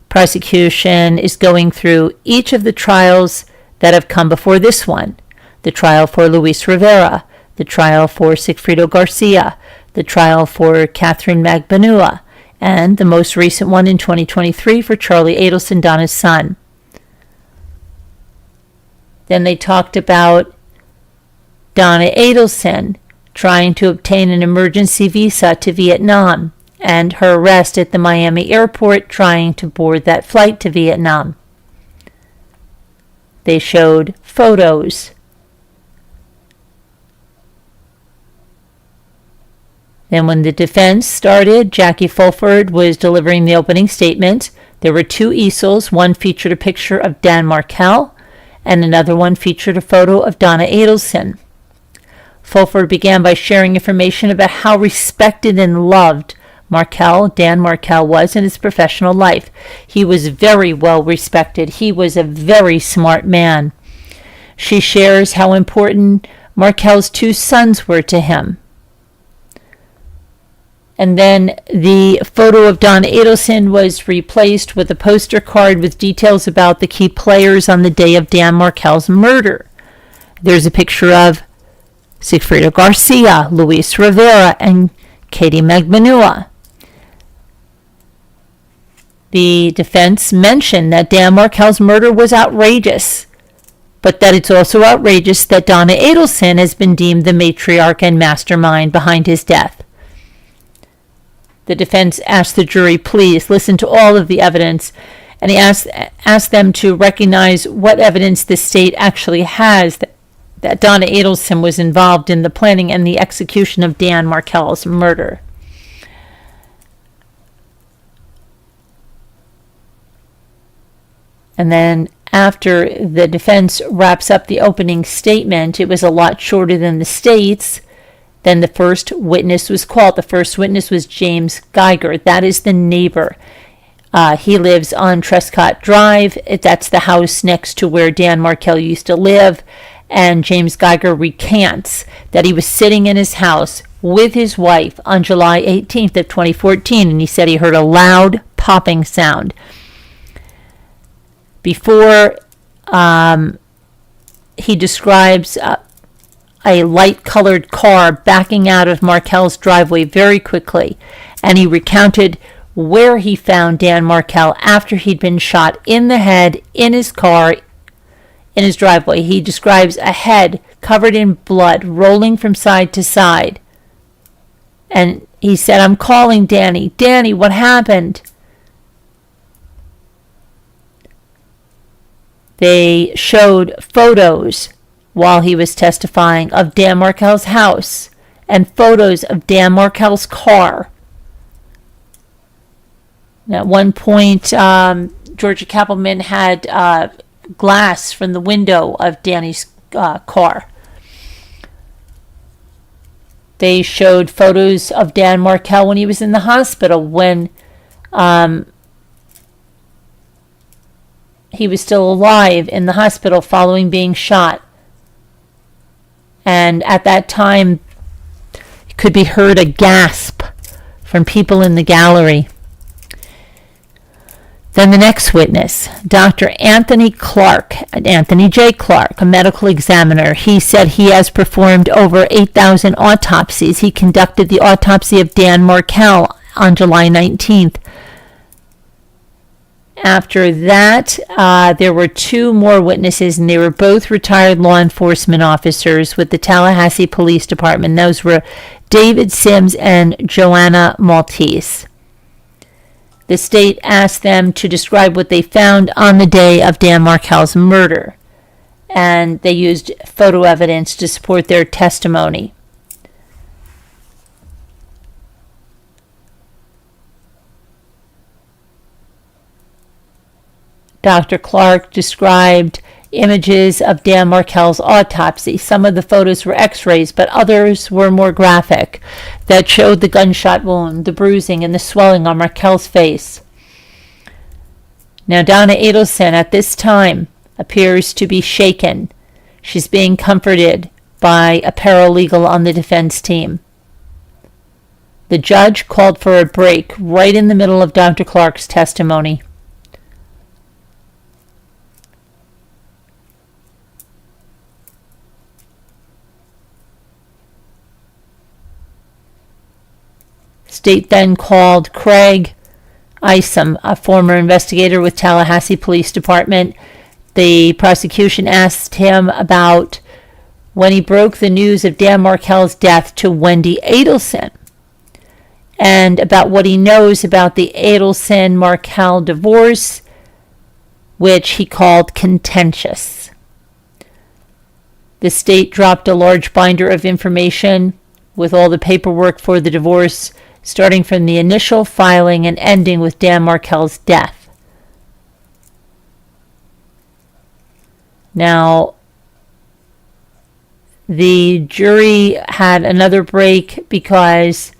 Prosecution is going through each of the trials that have come before this one. The trial for Luis Rivera, the trial for Sigfrido Garcia, the trial for Catherine Magbanua, and the most recent one in 2023 for Charlie Adelson, Donna's son. Then they talked about Donna Adelson trying to obtain an emergency visa to Vietnam and her arrest at the Miami airport trying to board that flight to Vietnam. They showed photos Then when the defense started, Jackie Fulford was delivering the opening statement. There were two easels. One featured a picture of Dan Markel, and another one featured a photo of Donna Adelson. Fulford began by sharing information about how respected and loved Dan Markel was in his professional life. He was very well respected. He was a very smart man. She shares how important Markel's two sons were to him. And then the photo of Donna Adelson was replaced with a poster card with details about the key players on the day of Dan Markel's murder. There's a picture of Sigfrido Garcia, Luis Rivera, and Katie Magbanua. The defense mentioned that Dan Markel's murder was outrageous, but that it's also outrageous that Donna Adelson has been deemed the matriarch and mastermind behind his death. The defense asked the jury, please listen to all of the evidence, and he asked them to recognize what evidence the state actually has that Donna Adelson was involved in the planning and the execution of Dan Markel's murder. And then after the defense wraps up the opening statement, it was a lot shorter than the state's. Then the first witness was called. The first witness was James Geiger. That is the neighbor. He lives on Trescott Drive. That's the house next to where Dan Markel used to live. And James Geiger recants that he was sitting in his house with his wife on July 18th of 2014, and he said he heard a loud popping sound. Before he describes a light-colored car backing out of Markel's driveway very quickly, and he recounted where he found Dan Markel after he'd been shot in the head in his car in his driveway. He describes a head covered in blood rolling from side to side, and he said, I'm calling Danny. Danny, what happened? They showed photos while he was testifying of Dan Markel's house and photos of Dan Markel's car. And at one point, Georgia Kappelman had glass from the window of Danny's car. They showed photos of Dan Markel when he was in the hospital, when he was still alive in the hospital following being shot. And at that time, it could be heard a gasp from people in the gallery. Then the next witness, Dr. Anthony J. Clark, a medical examiner. He said he has performed over 8,000 autopsies. He conducted the autopsy of Dan Markel on July 19th. After that, there were two more witnesses, and they were both retired law enforcement officers with the Tallahassee Police Department. Those were David Sims and Joanna Maltese. The state asked them to describe what they found on the day of Dan Markel's murder, and they used photo evidence to support their testimony. Dr. Clark described images of Dan Markel's autopsy. Some of the photos were x-rays, but others were more graphic, that showed the gunshot wound, the bruising, and the swelling on Markel's face. Now, Donna Adelson at this time appears to be shaken. She's being comforted by a paralegal on the defense team. The judge called for a break right in the middle of Dr. Clark's testimony. State then called Craig Isom, a former investigator with Tallahassee Police Department. The prosecution asked him about when he broke the news of Dan Markel's death to Wendy Adelson, and about what he knows about the Adelson-Markel divorce, which he called contentious. The state dropped a large binder of information with all the paperwork for the divorce, starting from the initial filing and ending with Dan Markel's death. Now, the jury had another break because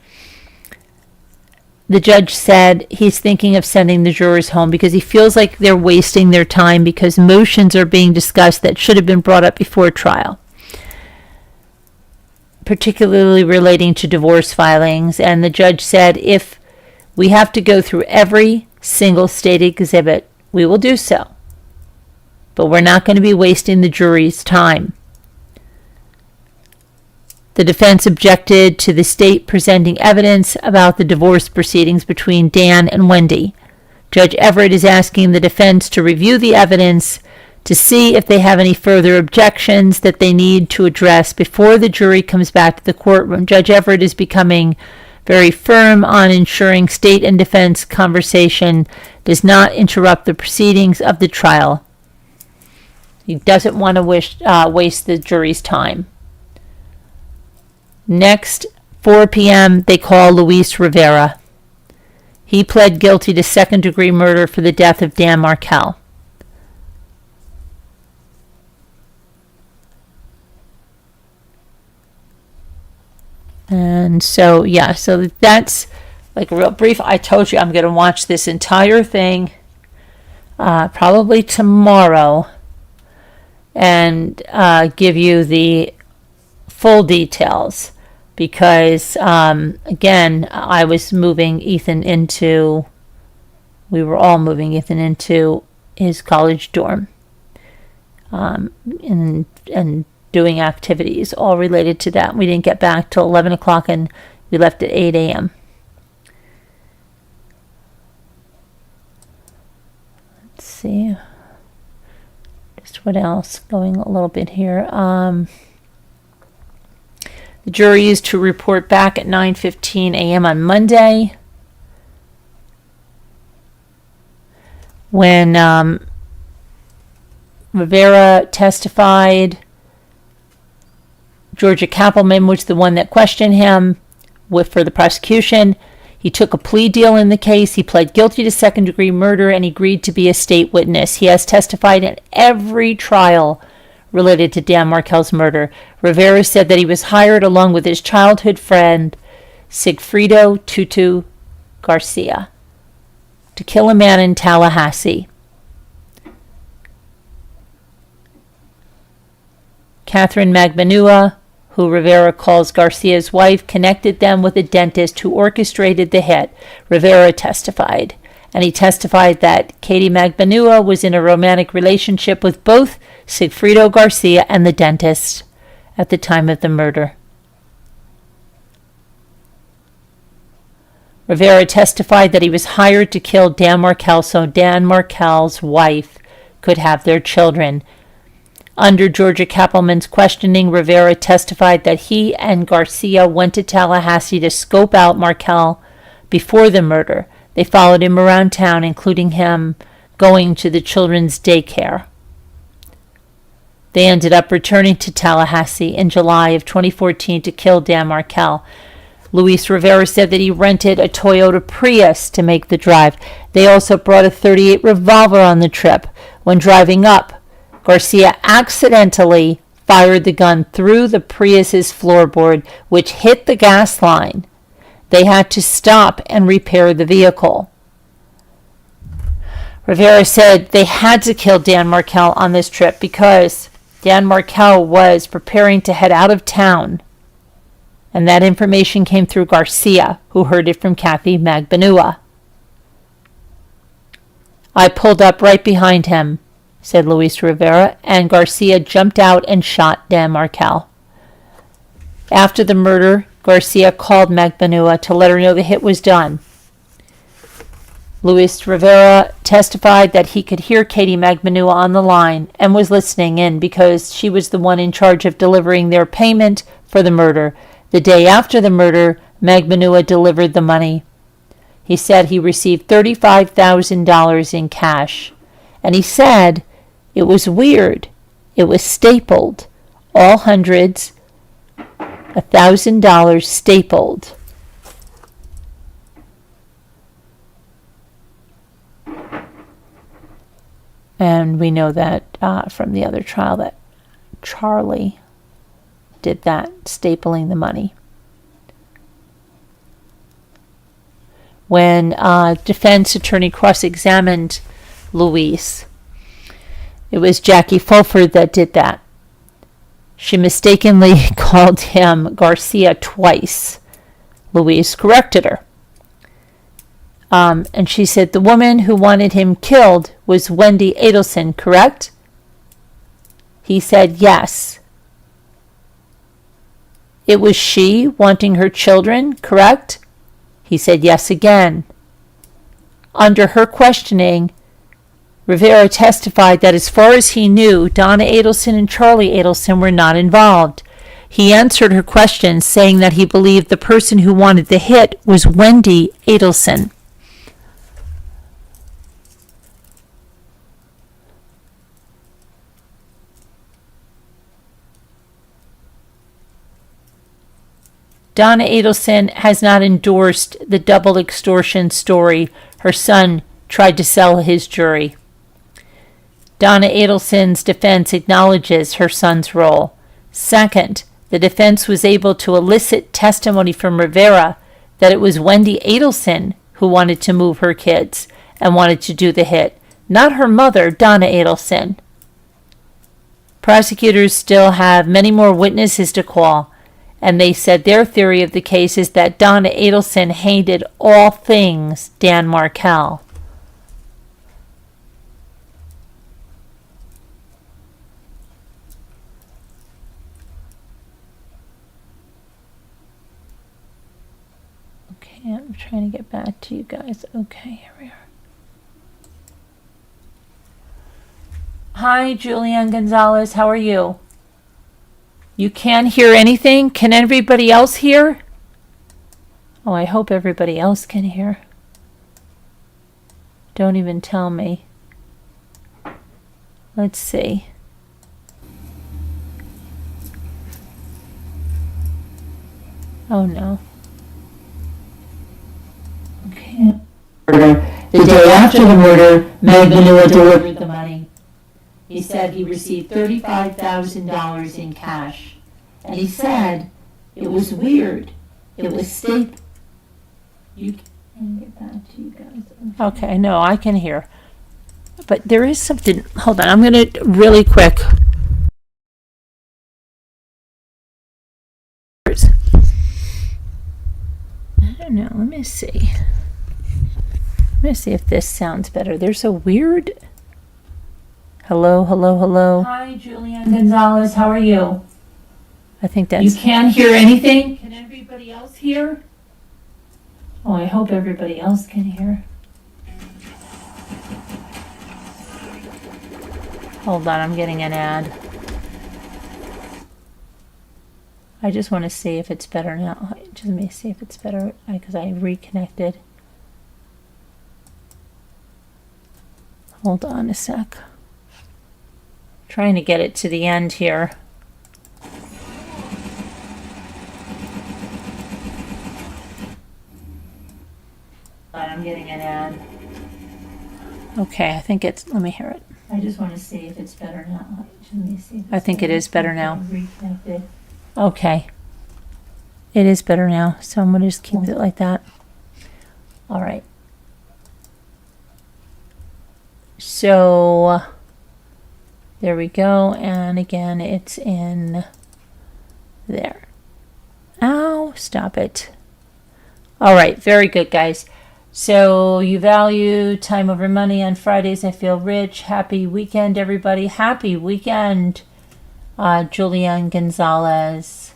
the judge said he's thinking of sending the jurors home because he feels like they're wasting their time because motions are being discussed that should have been brought up before trial, particularly relating to divorce filings. And the judge said, if we have to go through every single state exhibit, we will do so. But we're not going to be wasting the jury's time. The defense objected to the state presenting evidence about the divorce proceedings between Dan and Wendy. Judge Everett is asking the defense to review the evidence to see if they have any further objections that they need to address before the jury comes back to the courtroom. Judge Everett is becoming very firm on ensuring state and defense conversation does not interrupt the proceedings of the trial. He doesn't want to waste the jury's time. Next, 4 p.m., they call Luis Rivera. He pled guilty to second-degree murder for the death of Dan Markel. And so that's like a real brief. I told you I'm going to watch this entire thing probably tomorrow and give you the full details because, again, we were all moving Ethan into his college dorm and doing activities all related to that. We didn't get back till 11 o'clock and we left at 8 a.m. Let's see. Just what else? Going a little bit here. The jury is to report back at 9:15 a.m. on Monday when Rivera testified. Georgia Kappelman was the one that questioned him for the prosecution. He took a plea deal in the case. He pled guilty to second-degree murder and agreed to be a state witness. He has testified in every trial related to Dan Markel's murder. Rivera said that he was hired along with his childhood friend, Sigfrido Tutu Garcia, to kill a man in Tallahassee. Catherine Magbanua, who Rivera calls Garcia's wife, connected them with a dentist who orchestrated the hit, Rivera testified. And he testified that Katie Magbanua was in a romantic relationship with both Sigfrido Garcia and the dentist at the time of the murder. Rivera testified that he was hired to kill Dan Markel so Dan Markel's wife could have their children. Under Georgia Kappelman's questioning, Rivera testified that he and Garcia went to Tallahassee to scope out Markel before the murder. They followed him around town, including him going to the children's daycare. They ended up returning to Tallahassee in July of 2014 to kill Dan Markel. Luis Rivera said that he rented a Toyota Prius to make the drive. They also brought a .38 revolver on the trip. When driving up, Garcia accidentally fired the gun through the Prius's floorboard, which hit the gas line. They had to stop and repair the vehicle. Rivera said they had to kill Dan Markel on this trip because Dan Markel was preparing to head out of town. And that information came through Garcia, who heard it from Kathy Magbanua. I pulled up right behind him, said Luis Rivera, and Garcia jumped out and shot Dan Markel. After the murder, Garcia called Magbanua to let her know the hit was done. Luis Rivera testified that he could hear Katie Magbanua on the line and was listening in because she was the one in charge of delivering their payment for the murder. The day after the murder, Magbanua delivered the money. He said he received $35,000 in cash. And he said it was weird. It was stapled, all hundreds, $1,000 stapled. And we know that from the other trial that Charlie did that, stapling the money. When defense attorney cross-examined Luis, it was Jackie Fulford that did that. She mistakenly called him Garcia twice. Luis corrected her. And she said the woman who wanted him killed was Wendy Adelson, correct? He said yes. It was she wanting her children, correct? He said yes again. Under her questioning, Rivera testified that as far as he knew, Donna Adelson and Charlie Adelson were not involved. He answered her questions, saying that he believed the person who wanted the hit was Wendy Adelson. Donna Adelson has not endorsed the double extortion story her son tried to sell his jury. Donna Adelson's defense acknowledges her son's role. Second, the defense was able to elicit testimony from Rivera that it was Wendy Adelson who wanted to move her kids and wanted to do the hit, not her mother, Donna Adelson. Prosecutors still have many more witnesses to call, and they said their theory of the case is that Donna Adelson hated all things Dan Markel. Okay, I'm trying to get back to you guys. Okay, here we are. Hi, Julianne Gonzalez. How are you? You can't hear anything? Can everybody else hear? Oh, I hope everybody else can hear. Don't even tell me. Let's see. Oh, no. Okay. The day after the murder, Magnolia delivered the money. He said he received $35,000 in cash. And he said it was weird. It was state. You can get back to you guys. Okay, no, I can hear. But there is something. Hold on, I'm going to really quick. I don't know. Let me see. Let me see if this sounds better. There's a weird. Hello, hello, hello. Hi, Julianne Gonzalez. How are you? I think that's. You can't hear anything? Can everybody else hear? Oh, I hope everybody else can hear. Hold on, I'm getting an ad. I just want to see if it's better now. Just let me see if it's better because I reconnected. Hold on a sec. Trying to get it to the end here. I'm getting an ad. Okay, I think it's. Let me hear it. I just want to see if it's better now. Let me see. I think it is better now. Reconnected. Okay. It is better now, so I'm going to just keep it like that. All right. So there we go, and again it's in there. Ow, stop it. All right, very good, guys. So you value time over money on Fridays. I feel rich. Happy weekend, everybody. Happy weekend, Julianne Gonzalez.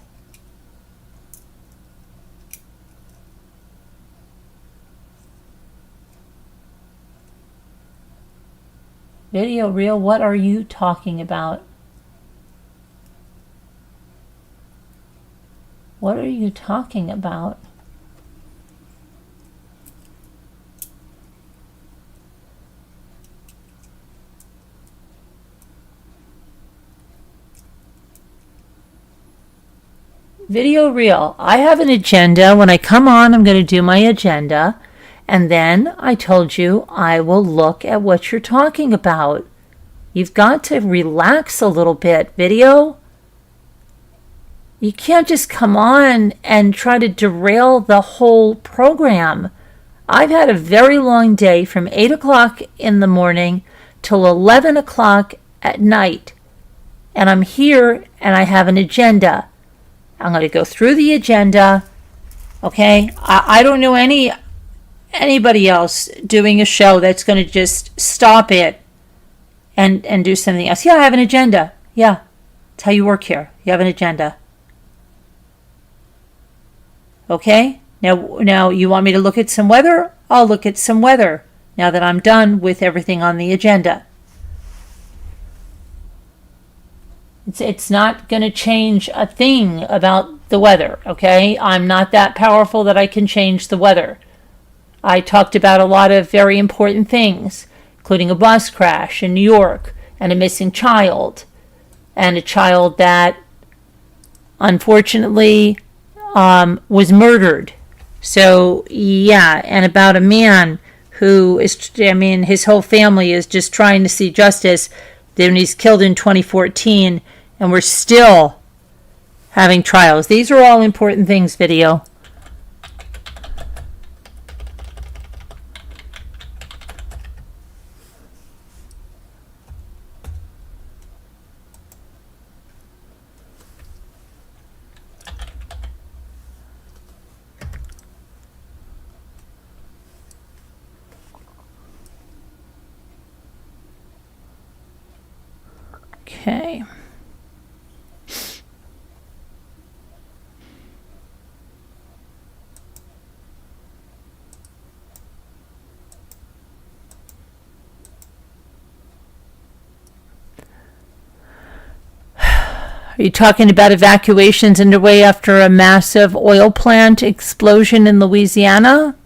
Video reel, what are you talking about? What are you talking about? Video reel. I have an agenda. When I come on, I'm going to do my agenda. And then I told you I will look at what you're talking about. You've got to relax a little bit. Video. You can't just come on and try to derail the whole program. I've had a very long day from 8 o'clock in the morning till 11 o'clock at night. And I'm here and I have an agenda. I'm going to go through the agenda. Okay? I don't know anybody else doing a show that's going to just stop it and do something else. Yeah, I have an agenda. Yeah. That's how you work here. You have an agenda. Okay? Now you want me to look at some weather? I'll look at some weather now that I'm done with everything on the agenda. It's not going to change a thing about the weather, okay? I'm not that powerful that I can change the weather. I talked about a lot of very important things, including a bus crash in New York and a missing child, and a child that unfortunately was murdered. So, yeah, and about a man who is, his whole family is just trying to see justice. Then he's killed in 2014, and we're still having trials. These are all important things, video. Okay. Are you talking about evacuations underway after a massive oil plant explosion in Louisiana?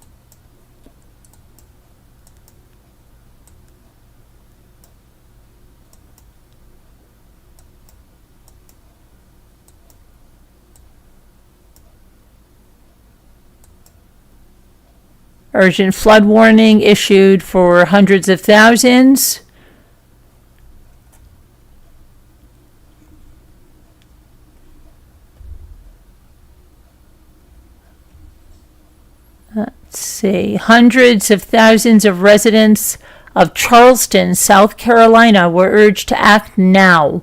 Urgent flood warning issued for hundreds of thousands. Let's see. Hundreds of thousands of residents of Charleston, South Carolina, were urged to act now.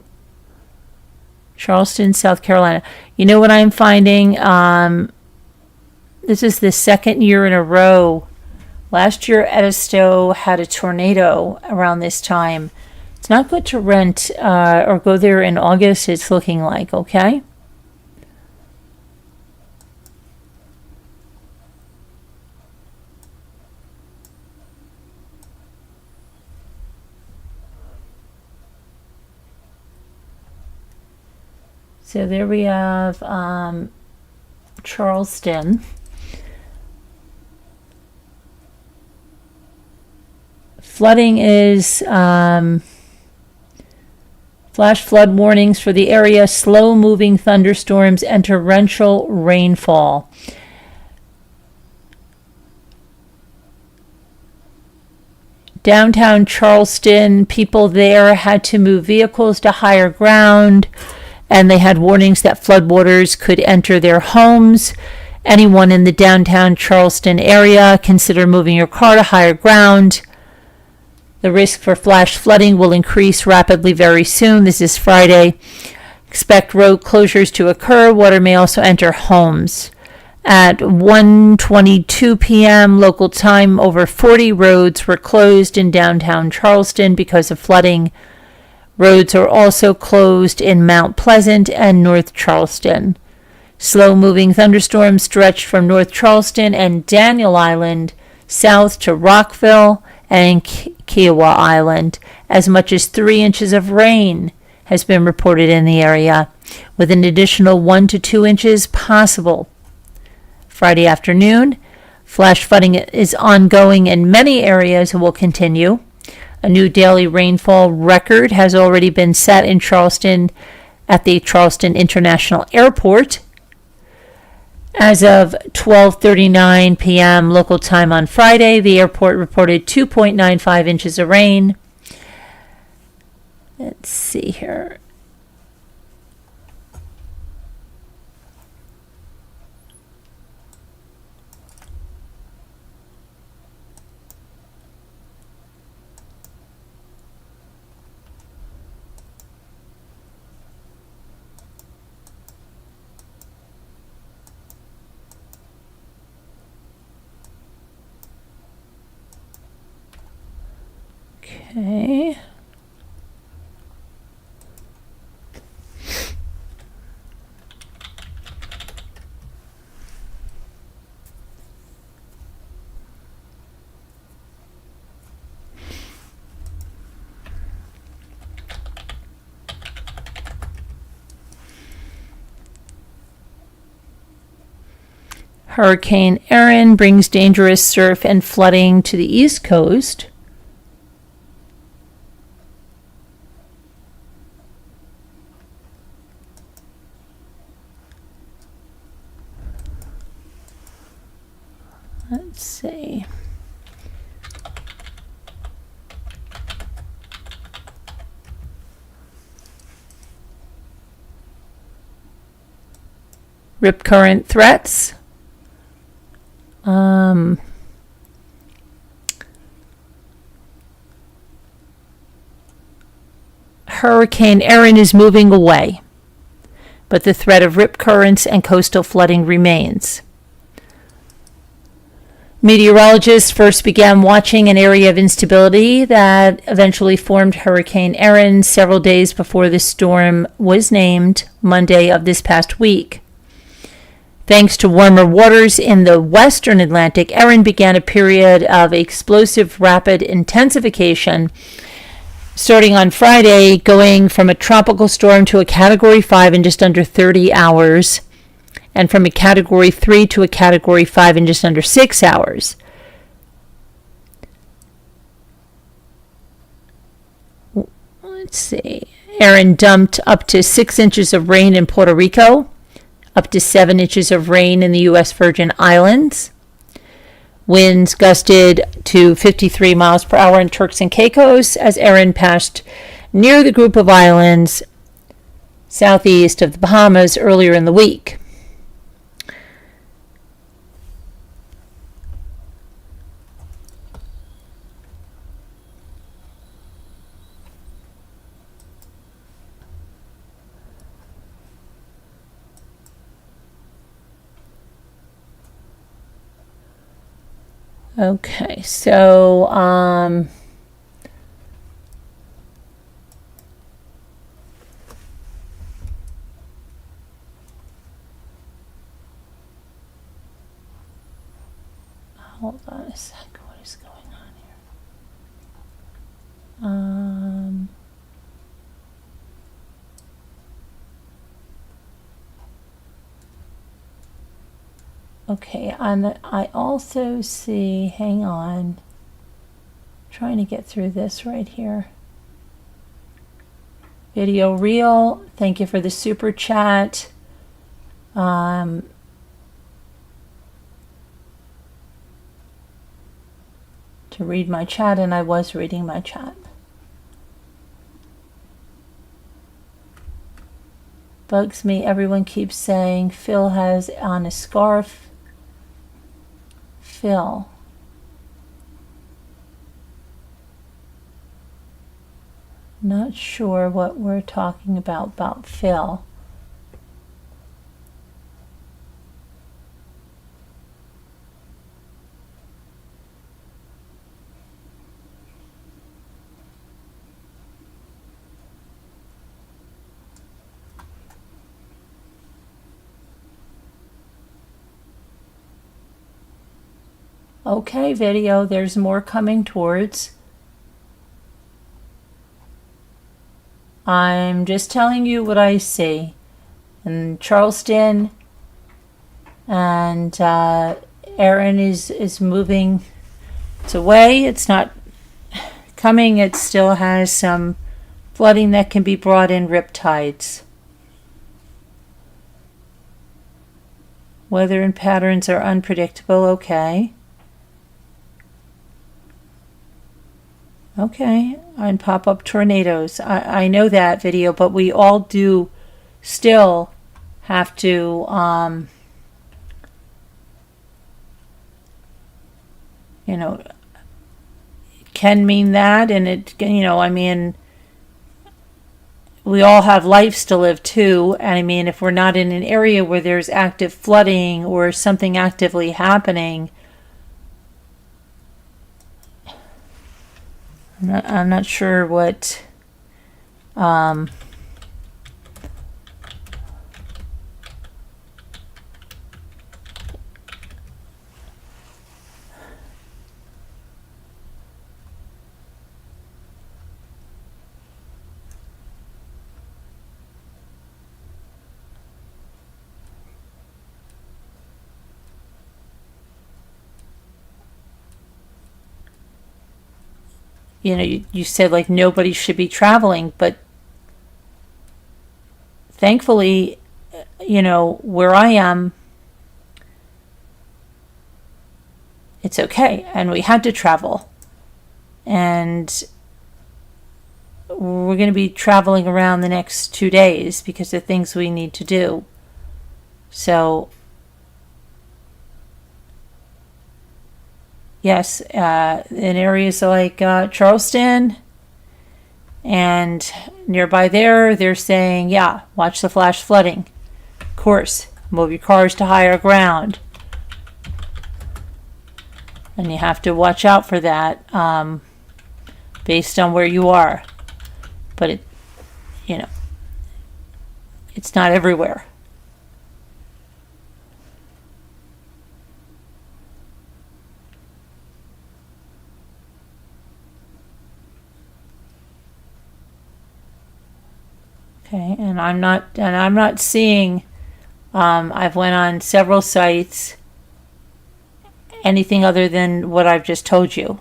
Charleston, South Carolina. You know what I'm finding? This is the second year in a row. Last year, Edisto had a tornado around this time. It's not good to rent or go there in August, it's looking like, okay? So there we have Charleston. Flooding is flash flood warnings for the area, slow-moving thunderstorms, and torrential rainfall. Downtown Charleston, people there had to move vehicles to higher ground, and they had warnings that floodwaters could enter their homes. Anyone in the downtown Charleston area, consider moving your car to higher ground. The risk for flash flooding will increase rapidly very soon. This is Friday. Expect road closures to occur. Water may also enter homes. At 1:22 p.m. local time, over 40 roads were closed in downtown Charleston because of flooding. Roads are also closed in Mount Pleasant and North Charleston. Slow-moving thunderstorms stretched from North Charleston and Daniel Island south to Rockville and Kiowa Island. As much as 3 inches of rain has been reported in the area, with an additional 1 to 2 inches possible. Friday afternoon, flash flooding is ongoing in many areas and will continue. A new daily rainfall record has already been set in Charleston at the Charleston International Airport. As of 12:39 p.m. local time on Friday, the airport reported 2.95 inches of rain. Let's see here. Okay. Hurricane Erin brings dangerous surf and flooding to the East Coast. Let's see. Rip current threats. Hurricane Erin is moving away, but the threat of rip currents and coastal flooding remains. Meteorologists first began watching an area of instability that eventually formed Hurricane Erin several days before the storm was named Monday of this past week. Thanks to warmer waters in the western Atlantic, Erin began a period of explosive rapid intensification starting on Friday, going from a tropical storm to a Category 5 in just under 30 hours, and from a Category 3 to a Category 5 in just under 6 hours. Let's see. Erin dumped up to 6 inches of rain in Puerto Rico, up to 7 inches of rain in the U.S. Virgin Islands. Winds gusted to 53 miles per hour in Turks and Caicos as Erin passed near the group of islands southeast of the Bahamas earlier in the week. Okay, so hold on a sec. What is going on here? Okay, I also see, hang on, trying to get through this right here. Video Reel, thank you for the super chat. To read my chat, and I was reading my chat. Bugs me, everyone keeps saying Phil has on a scarf. Phil. Not sure what we're talking about Phil. Okay, video, there's more coming towards. I'm just telling you what I see. In Charleston, and Erin is moving. It's away. It's not coming. It still has some flooding that can be brought in rip tides. Weather and patterns are unpredictable. Okay. Okay. And pop-up tornadoes. I know that video, but we all do still have to it can mean that, and it I mean, we all have lives to live too, and I mean, if we're not in an area where there's active flooding or something actively happening, I'm not sure what you said like nobody should be traveling, but thankfully, where I am, it's okay. And we had to travel. And we're going to be traveling around the next 2 days because of things we need to do. So, yes, in areas like Charleston and nearby there, they're saying, yeah, watch the flash flooding. Of course, move your cars to higher ground. And you have to watch out for that based on where you are. But it's not everywhere. Okay, and I'm not seeing. I've went on several sites. Anything other than what I've just told you.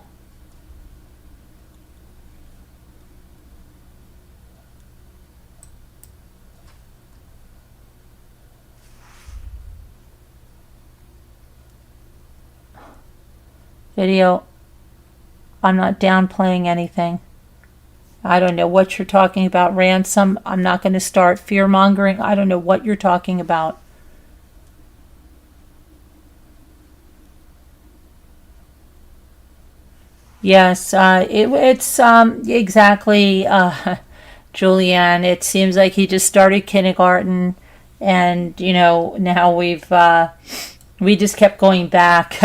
Video. I'm not downplaying anything. I don't know what you're talking about. Ransom. I'm not going to start fear mongering. I don't know what you're talking about. Yes, it's exactly, Julianne. It seems like he just started kindergarten, and now we just kept going back.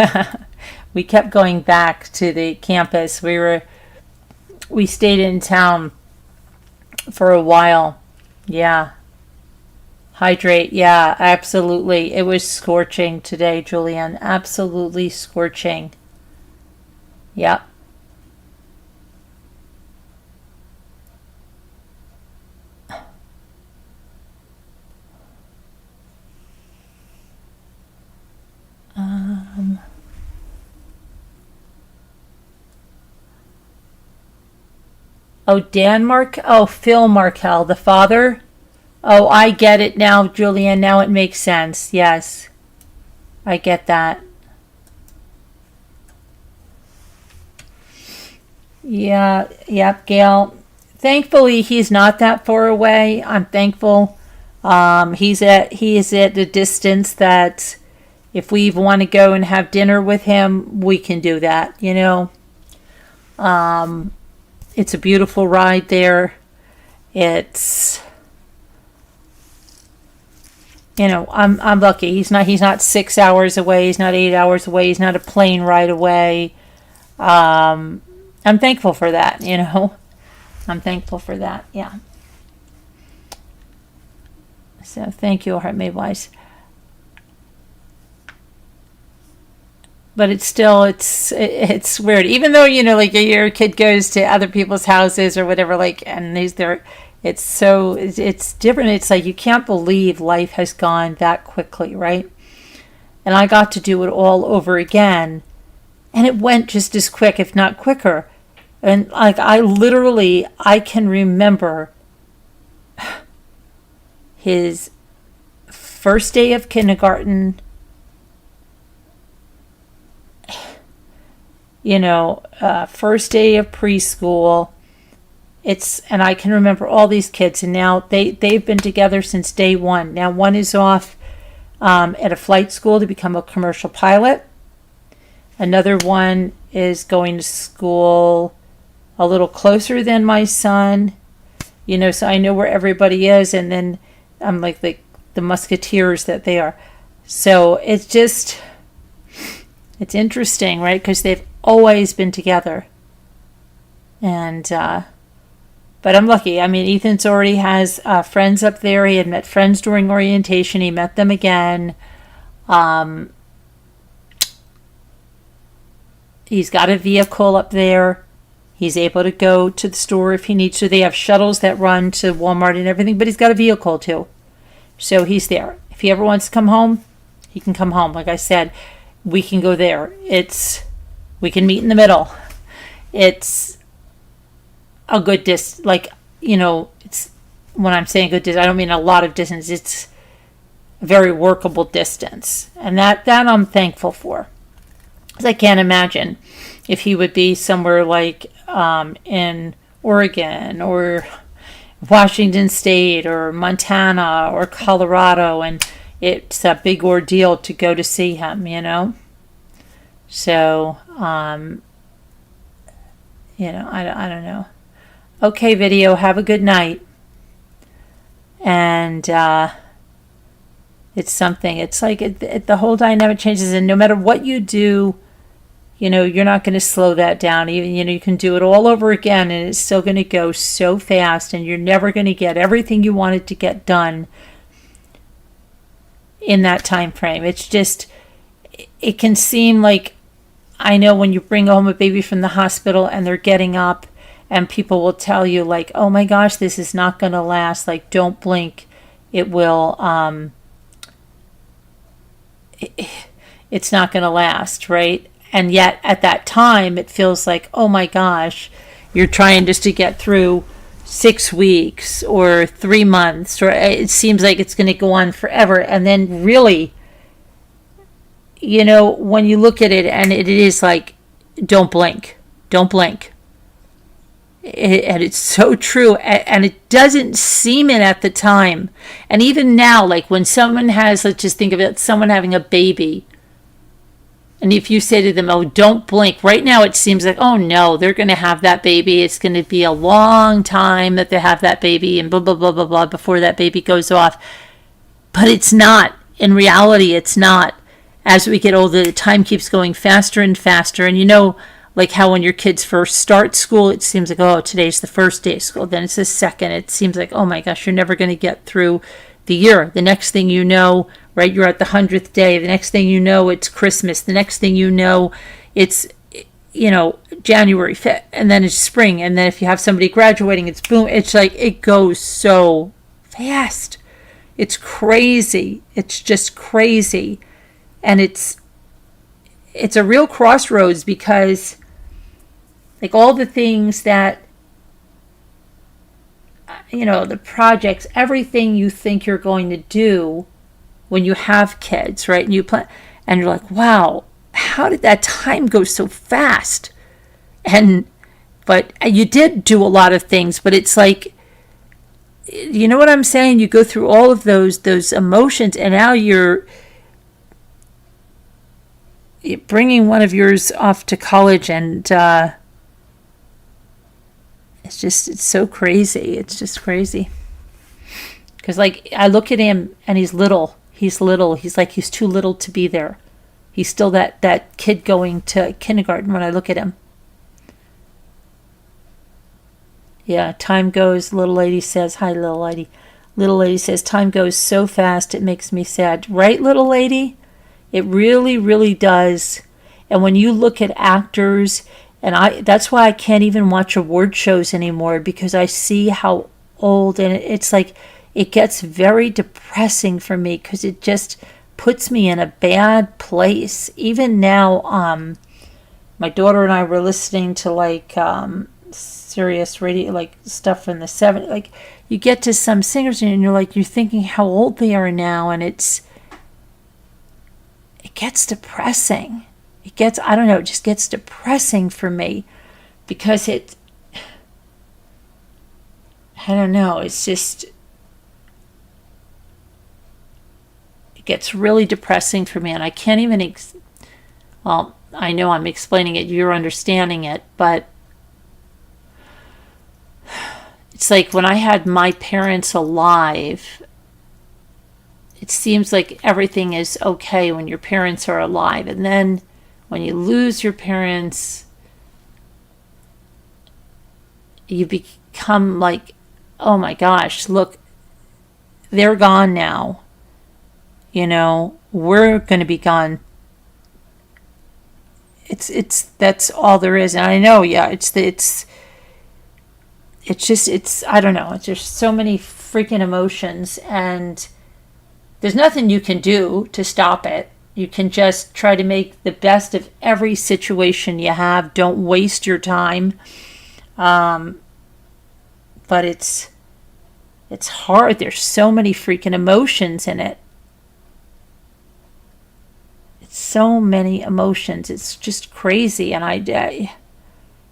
We kept going back to the campus. We stayed in town for a while. Yeah. Hydrate. Yeah, absolutely. It was scorching today, Julianne. Absolutely scorching. Yep. Oh, Phil Markel, the father. Oh, I get it now, Julian. Now it makes sense. Yes, I get that. Yeah, yep, Gail. Thankfully, he's not that far away. I'm thankful. He is at a distance that if we want to go and have dinner with him, we can do that. It's a beautiful ride there. It's I'm lucky. He's not 6 hours away. He's not 8 hours away. He's not a plane ride away. I'm thankful for that. I'm thankful for that. Yeah. So thank you, Heart Made Wise. But it's weird. Even though like your kid goes to other people's houses or whatever, and he's there. It's different. It's like you can't believe life has gone that quickly, right? And I got to do it all over again, and it went just as quick, if not quicker. And I can remember his first day of kindergarten first day of preschool. And I can remember all these kids, and now they've been together since day one. Now one is off at a flight school to become a commercial pilot. Another one is going to school a little closer than my son, so I know where everybody is, and then I'm like the musketeers that they are. So it's interesting, right? Because they've always been together. And, but I'm lucky. I mean, Ethan's already has friends up there. He had met friends during orientation. He met them again. He's got a vehicle up there. He's able to go to the store if he needs to. They have shuttles that run to Walmart and everything, but he's got a vehicle too. So he's there. If he ever wants to come home, he can come home. Like I said, we can go there. We can meet in the middle. It's a good distance. It's when I'm saying good distance, I don't mean a lot of distance. It's a very workable distance. And that I'm thankful for. Because I can't imagine if he would be somewhere like in Oregon or Washington State or Montana or Colorado, and it's a big ordeal to go to see him, So, I don't know. Okay, video, have a good night. And it's something. It's like the whole dynamic changes, and no matter what you do, you're not going to slow that down. Even, you can do it all over again, and it's still going to go so fast, and you're never going to get everything you wanted to get done in that time frame. It's just, it can seem like, I know when you bring home a baby from the hospital and they're getting up, and people will tell you like, oh my gosh, this is not going to last. Like, don't blink. It will, it's not going to last, right? And yet at that time, it feels like, oh my gosh, you're trying just to get through 6 weeks or 3 months, or it seems like it's going to go on forever. And then really, when you look at it, and it is like, don't blink. And it's so true. And it doesn't seem it at the time. And even now, like when someone has, let's just think of it, someone having a baby. And if you say to them, oh, don't blink, right now it seems like, oh no, they're going to have that baby. It's going to be a long time that they have that baby and blah, blah, blah, blah, blah, before that baby goes off. But it's not. In reality, it's not. As we get older, the time keeps going faster and faster. And like how when your kids first start school, it seems like, oh, today's the first day of school. Then it's the second. It seems like, oh my gosh, you're never going to get through the year. The next thing you know, right, you're at the 100th day. The next thing you know, it's Christmas. The next thing you know, it's, January 5th. And then it's spring. And then if you have somebody graduating, it's boom. It's like, it goes so fast. It's crazy. It's just crazy. And it's a real crossroads, because like all the things that, the projects, everything you think you're going to do when you have kids, right? And you plan, and you're like, wow, how did that time go so fast? But you did do a lot of things, but it's like, you know what I'm saying? You go through all of those emotions, and now you're bringing one of yours off to college, and it's so crazy. It's just crazy. Because like I look at him and he's little. He's like, he's too little to be there. He's still that kid going to kindergarten when I look at him. Yeah, time goes, little lady says, hi little lady. Little lady says, time goes so fast it makes me sad. Right, little lady? It really, really does. And when you look at actors, and that's why I can't even watch award shows anymore, because I see how old, and it's like, it gets very depressing for me, because it just puts me in a bad place. Even now, my daughter and I were listening to like serious radio, like stuff from the 70s. Like you get to some singers and you're thinking how old they are now, and it gets depressing. it gets, I don't know, it just gets depressing for me because I don't know, it's just, it gets really depressing for me, and I can't even, well, I know I'm explaining it, you're understanding it, but it's like when I had my parents alive, it seems like everything is okay when your parents are alive. And then when you lose your parents, you become like, oh my gosh, look, they're gone now. You know, we're going to be gone. That's all there is. And I know, yeah, it's just, I don't know. It's just so many freaking emotions, and there's nothing you can do to stop it. You can just try to make the best of every situation you have. Don't waste your time. But it's hard. There's so many freaking emotions in it. It's so many emotions. It's just crazy. And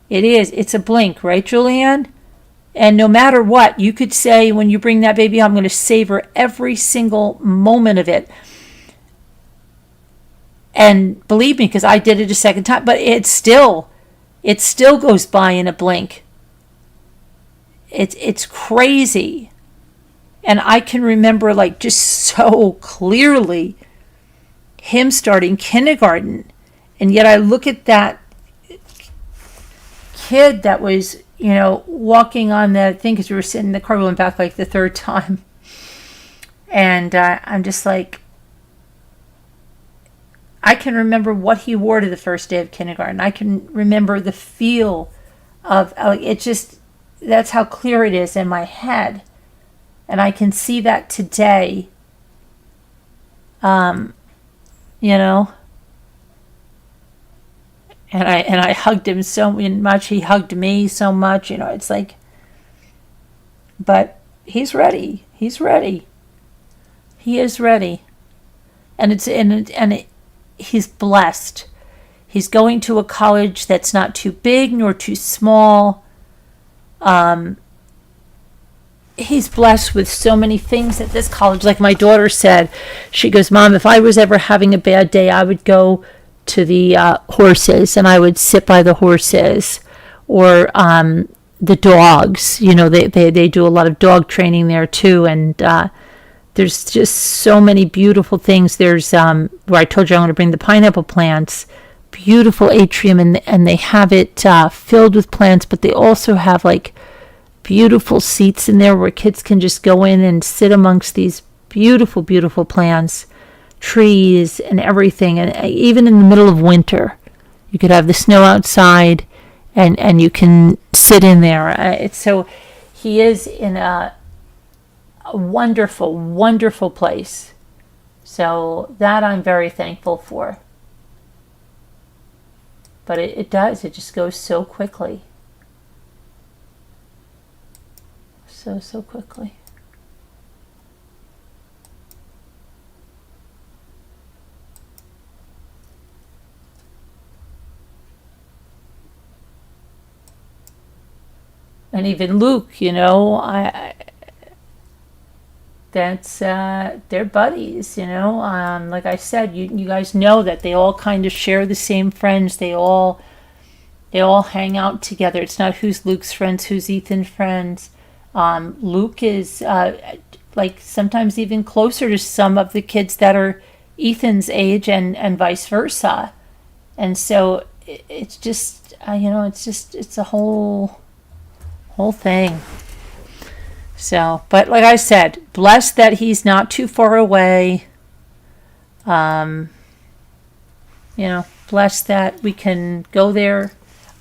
it's a blink, right, Julianne? And no matter what, you could say when you bring that baby home, I'm going to savor every single moment of it. And believe me, because I did it a second time, but it still goes by in a blink. It's crazy. And I can remember like just so clearly him starting kindergarten. And yet I look at that kid that was, you know, walking on the thing, because we were sitting in the car, we went back like the third time. And I'm just like, I can remember what he wore to the first day of kindergarten. I can remember the feel of, it just, that's how clear it is in my head. And I can see that today, you know. And I hugged him so much. He hugged me so much. You know, it's like, but he's ready. He's ready. He is ready. And he's blessed. He's going to a college that's not too big nor too small. He's blessed with so many things at this college. Like my daughter said, she goes, Mom, if I was ever having a bad day, I would go to the horses, and I would sit by the horses, or the dogs. You know, they do a lot of dog training there too, and there's just so many beautiful things. There's where I told you I'm going to bring the pineapple plants, beautiful atrium, and they have it filled with plants, but they also have like beautiful seats in there where kids can just go in and sit amongst these beautiful, beautiful plants, trees and everything. And even in the middle of winter, you could have the snow outside, and you can sit in there. So he is in a wonderful, wonderful place. So that I'm very thankful for. But it does. It just goes so quickly. So quickly. And even Luke, you know, that's they're buddies, you know. Like I said, you guys know that they all kind of share the same friends. They all hang out together. It's not who's Luke's friends, who's Ethan's friends. Luke is like sometimes even closer to some of the kids that are Ethan's age, and vice versa. And so it's just you know, it's a whole thing. So, but like I said, blessed that he's not too far away. You know, blessed that we can go there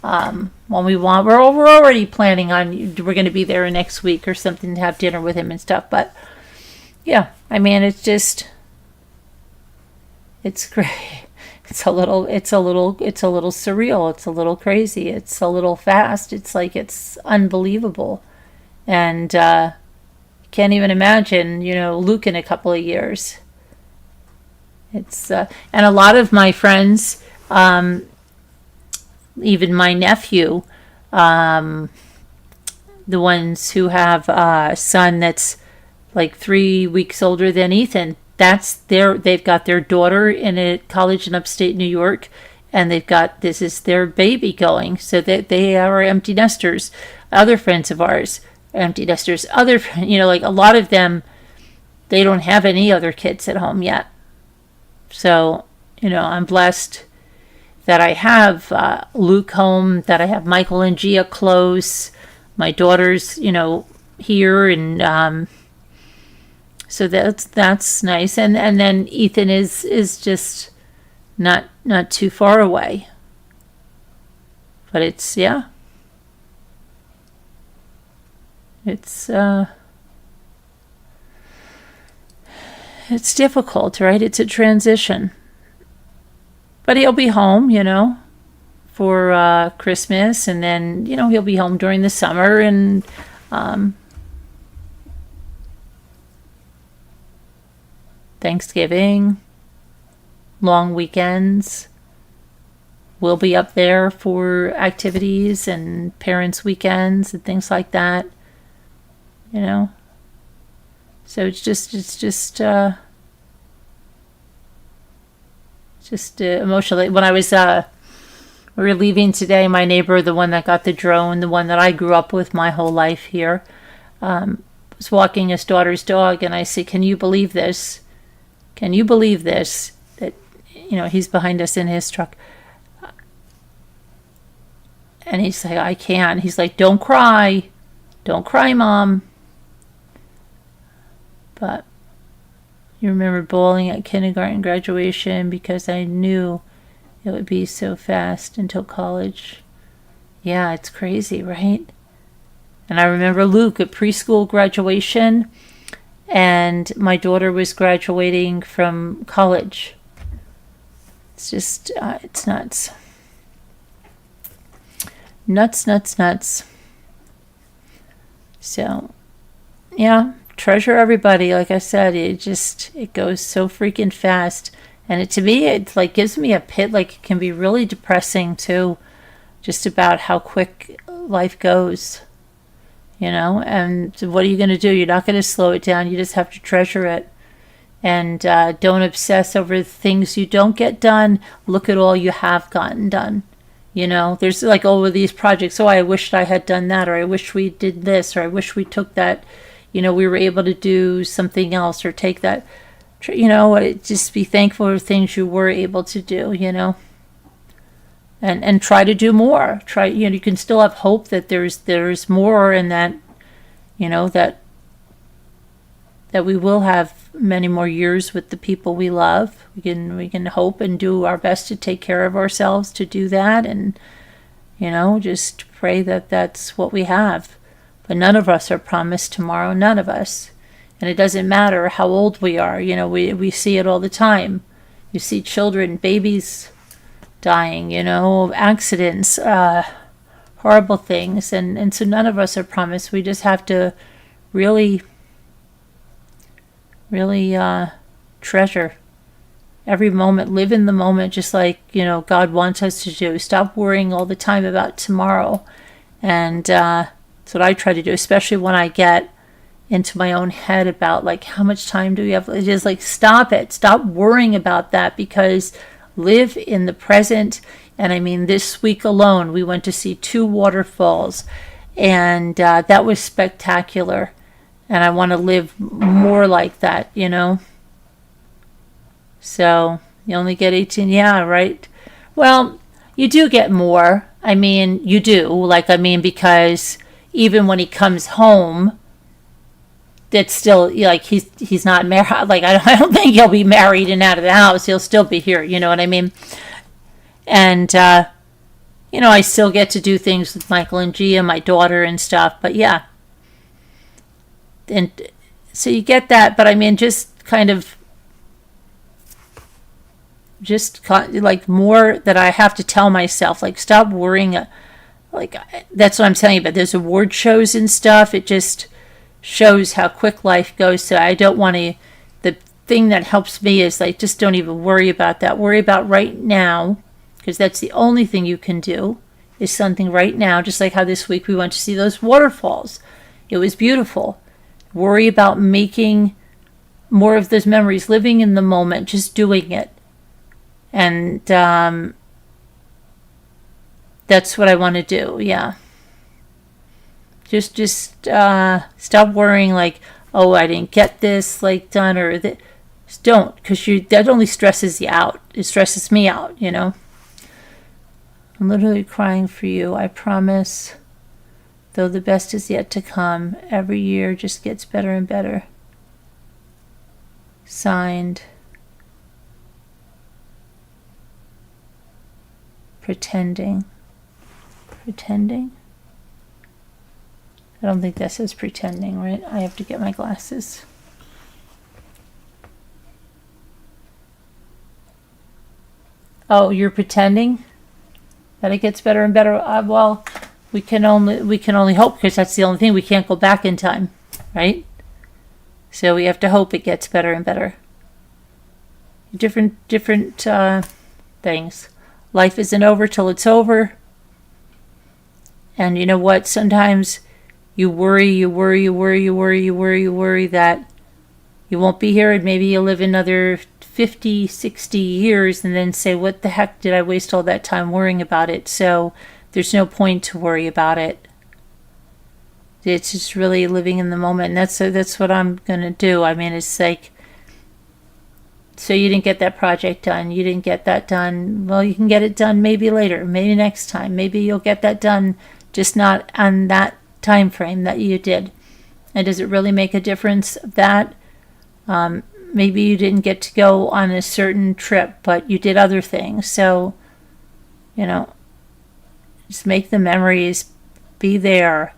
when we want. We're already planning on, we're going to be there next week or something to have dinner with him and stuff. But yeah, I mean, it's great. It's a little surreal. It's a little crazy. It's a little fast. It's like, it's unbelievable. And can't even imagine, you know, Luke in a couple of years. It's and a lot of my friends Even my nephew, the ones who have a son that's like 3 weeks older than Ethan, they've got their daughter in a college in upstate New York, and this is their baby going, so that they are empty nesters. Other friends of ours, empty nesters. Like a lot of them, they don't have any other kids at home yet. So, I'm blessed that I have Luke home, that I have Michael and Gia close, my daughter's, here, and so that's nice. And then Ethan is just not too far away. But it's difficult, right? It's a transition. But he'll be home, for Christmas, and then, he'll be home during the summer, and Thanksgiving, long weekends. We'll be up there for activities and parents' weekends and things like that, So it's just emotional. When I was, we were leaving today, my neighbor, the one that got the drone, the one that I grew up with my whole life here, was walking his daughter's dog, and I said, "Can you believe this? Can you believe this? That, he's behind us in his truck." And he's like, "I can't." He's like, "Don't cry. Don't cry, Mom." But you remember bawling at kindergarten graduation because I knew it would be so fast until college. Yeah, it's crazy, right? And I remember Luke at preschool graduation, and my daughter was graduating from college. It's just, it's nuts. Nuts. So, yeah, treasure everybody. Like I said, it goes so freaking fast. And to me, it like gives me a pit, like it can be really depressing too, just about how quick life goes, and what are you going to do? You're not going to slow it down. You just have to treasure it. And don't obsess over things you don't get done. Look at all you have gotten done. There's like all of these projects. Oh, I wished I had done that, or I wish we did this, or I wish we took that, we were able to do something else, or take that, just be thankful for things you were able to do, and try to do more. You can still have hope that there's more, and that, that we will have many more years with the people we love. We can hope and do our best to take care of ourselves to do that, and just pray that that's what we have. But none of us are promised tomorrow, none of us. And it doesn't matter how old we are, we see it all the time. You see children, babies dying, accidents, horrible things, and so none of us are promised. We just have to really treasure every moment, live in the moment, just like God wants us to do. Stop worrying all the time about tomorrow. And that's what I try to do, especially when I get into my own head about like how much time do we have. It's just like, stop worrying about that, because live in the present. And I mean, this week alone we went to see 2 waterfalls, and that was spectacular. And I want to live more like that, So, you only get 18, yeah, right? Well, you do get more. I mean, you do. Because even when he comes home, that's still, like, he's not married. Like, I don't think he'll be married and out of the house. He'll still be here, you know what I mean? And, I still get to do things with Michael and Gia, my daughter and stuff. But, yeah. And so you get that, but I mean, just like more that I have to tell myself, like, stop worrying. Like, that's what I'm telling you about. There's award shows and stuff. It just shows how quick life goes. So I don't want to, the thing that helps me is like, just don't even worry about that. Worry about right now because that's the only thing you can do, is something right now, just like how this week we went to see those waterfalls. It was beautiful. Worry about making more of those memories, living in the moment, just doing it. And that's what I want to do, yeah. Just stop worrying like, oh, I didn't get this like done, or that. Just don't, because that only stresses you out. It stresses me out, you know. I'm literally crying for you, I promise. Though the best is yet to come, every year just gets better and better. Signed, Pretending. Pretending? I don't think that says pretending, right? I have to get my glasses. Oh, you're pretending that it gets better and better? Well, we can only hope, because that's the only thing. We can't go back in time, right? So we have to hope it gets better and better. Different things. Life isn't over till it's over. And you know what? Sometimes you worry that you won't be here, and maybe you'll live another 50, 60 years and then say, what the heck did I waste all that time worrying about it? So there's no point to worry about it. It's just really living in the moment. And that's what I'm going to do. I mean, it's like, so you didn't get that project done. You didn't get that done. Well, you can get it done maybe later, maybe next time. Maybe you'll get that done, just not on that time frame that you did. And does it really make a difference that maybe you didn't get to go on a certain trip, but you did other things? So, you know, just make the memories, be there,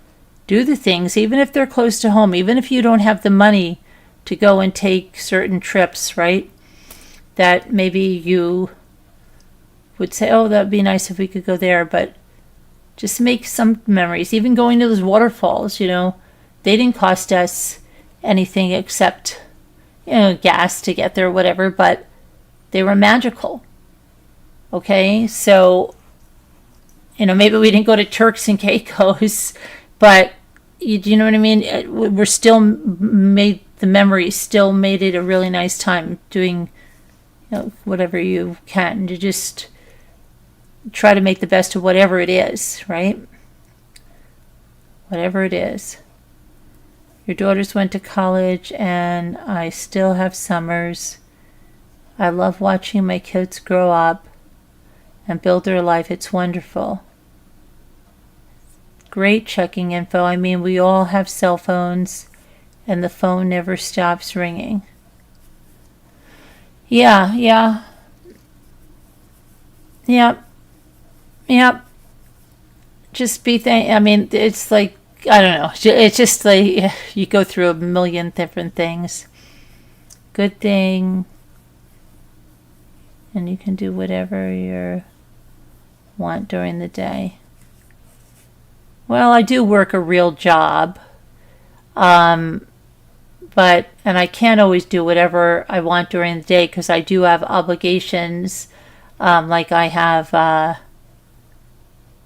do the things, even if they're close to home, even if you don't have the money to go and take certain trips, right? That maybe you would say, oh, that'd be nice if we could go there, but just make some memories. Even going to those waterfalls, you know, they didn't cost us anything except, you know, gas to get there, whatever, but they were magical. Okay, so, you know, maybe we didn't go to Turks and Caicos, but you know what I mean? We're still made the memories, still made it a really nice time doing, you know, whatever you can to just try to make the best of whatever it is, right? Whatever it is. Your daughters went to college and I still have summers. I love watching my kids grow up and build their life. It's wonderful. Great checking info. I mean, we all have cell phones and the phone never stops ringing. Yeah. Just I mean, it's like, I don't know. It's just like you go through a million different things. Good thing. And you can do whatever you want during the day. Well, I do work a real job. And I can't always do whatever I want during the day because I do have obligations. Like I have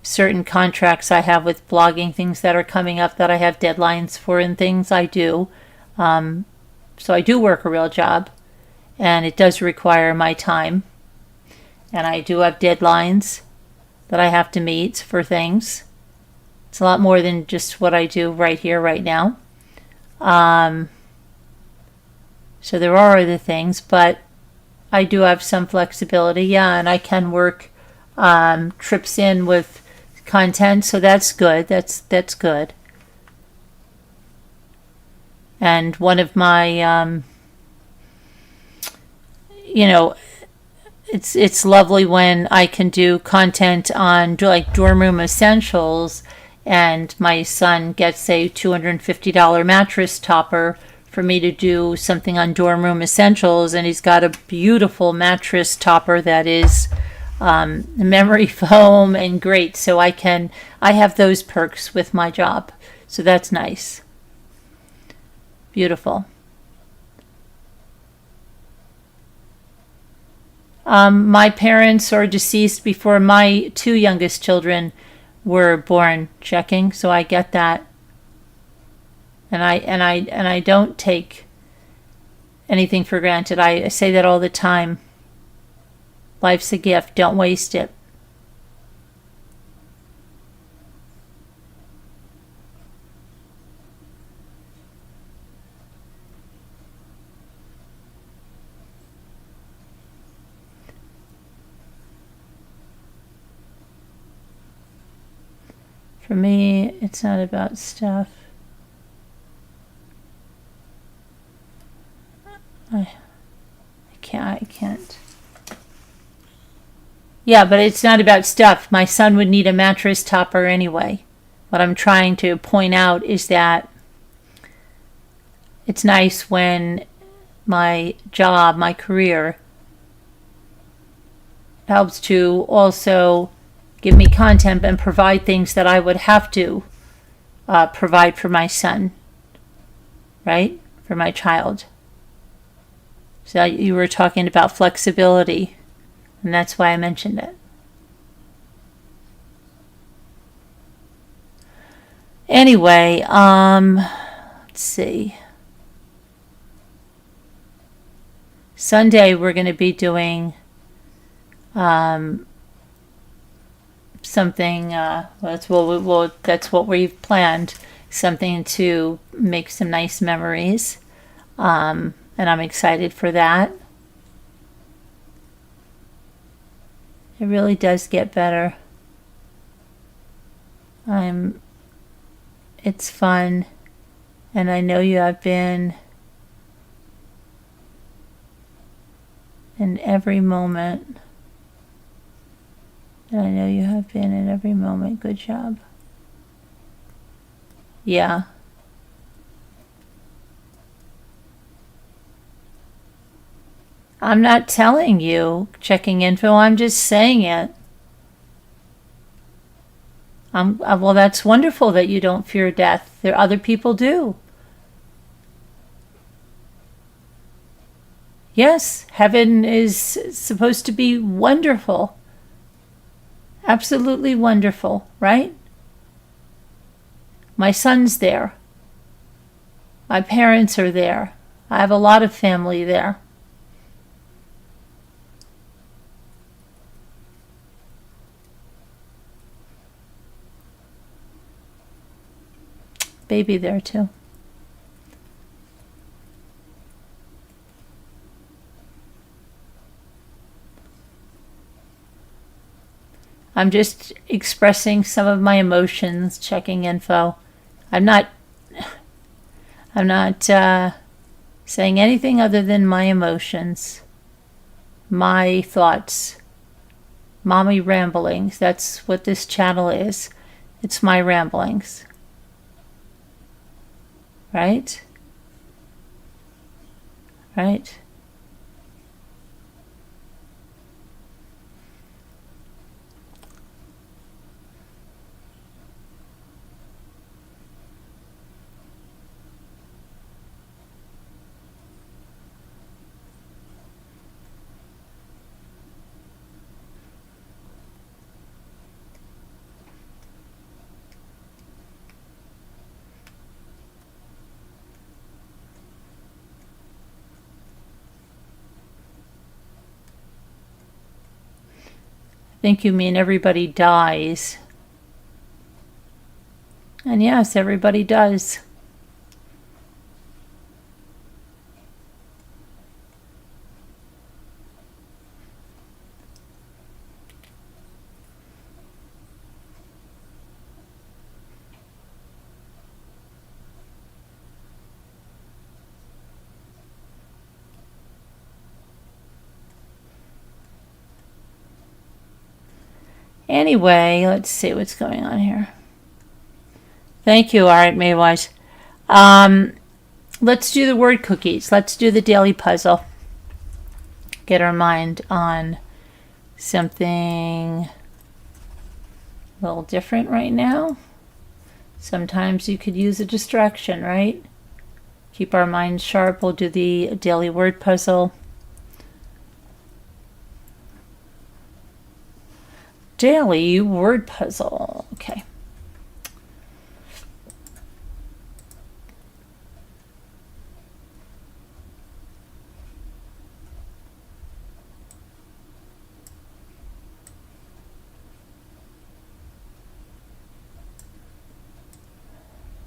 certain contracts I have with blogging, things that are coming up that I have deadlines for and things I do. So I do work a real job and it does require my time. And I do have deadlines that I have to meet for things. It's a lot more than just what I do right here, right now. So there are other things, but I do have some flexibility, yeah, and I can work trips in with content, so that's good. That's good. And one of my, you know, it's lovely when I can do content on like dorm room essentials, and my son gets a $250 mattress topper for me to do something on dorm room essentials, and he's got a beautiful mattress topper that is memory foam and great. So I have those perks with my job, so that's nice. Beautiful. My parents are deceased before my two youngest children were born. Checking, so I get that, and I don't take anything for granted. I say that all the time. Life's a gift. Don't waste it. For me, it's not about stuff. I can't. Yeah, but it's not about stuff. My son would need a mattress topper anyway. What I'm trying to point out is that it's nice when my job, my career, helps to also give me content and provide things that I would have to provide for my son, right? For my child. So you were talking about flexibility, and that's why I mentioned it. Anyway, let's see. Sunday we're going to be doing something. That's what we've planned. Something to make some nice memories, and I'm excited for that. It really does get better. It's fun, and I know you have been in every moment. And I know you have been in every moment. Good job. Yeah. I'm not telling you checking info, I'm just saying it. Well, that's wonderful that you don't fear death. There other people do. Yes, heaven is supposed to be wonderful. Absolutely wonderful, right? My son's there. My parents are there. I have a lot of family there. Baby there too. I'm just expressing some of my emotions, checking info. I'm not saying anything other than my emotions, my thoughts, mommy ramblings. That's what this channel is. It's my ramblings. Right? Right? I think you mean everybody dies. And yes, everybody does. Anyway, let's see what's going on here. Thank you. All right, Maywise. Let's do the word cookies. Let's do the daily puzzle. Get our mind on something a little different right now. Sometimes you could use a distraction, right? Keep our minds sharp. We'll do the daily word puzzle. Daily word puzzle. Okay.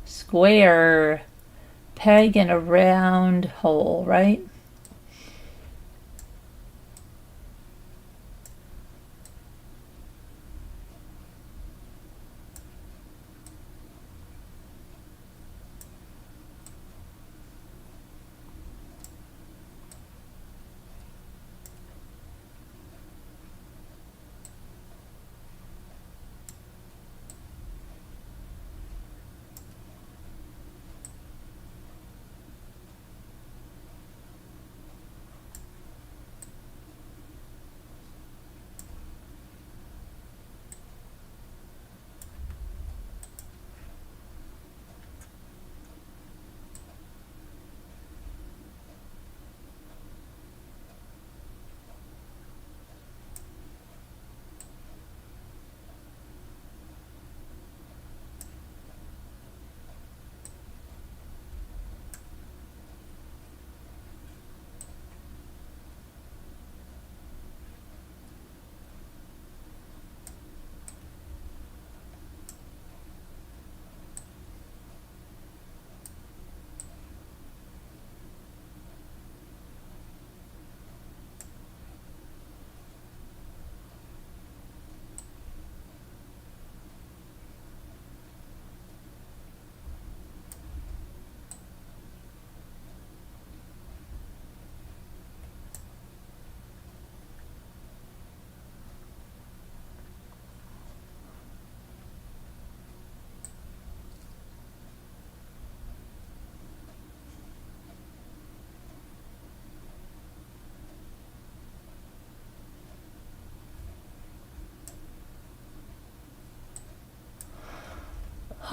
Square, peg in a round hole, right?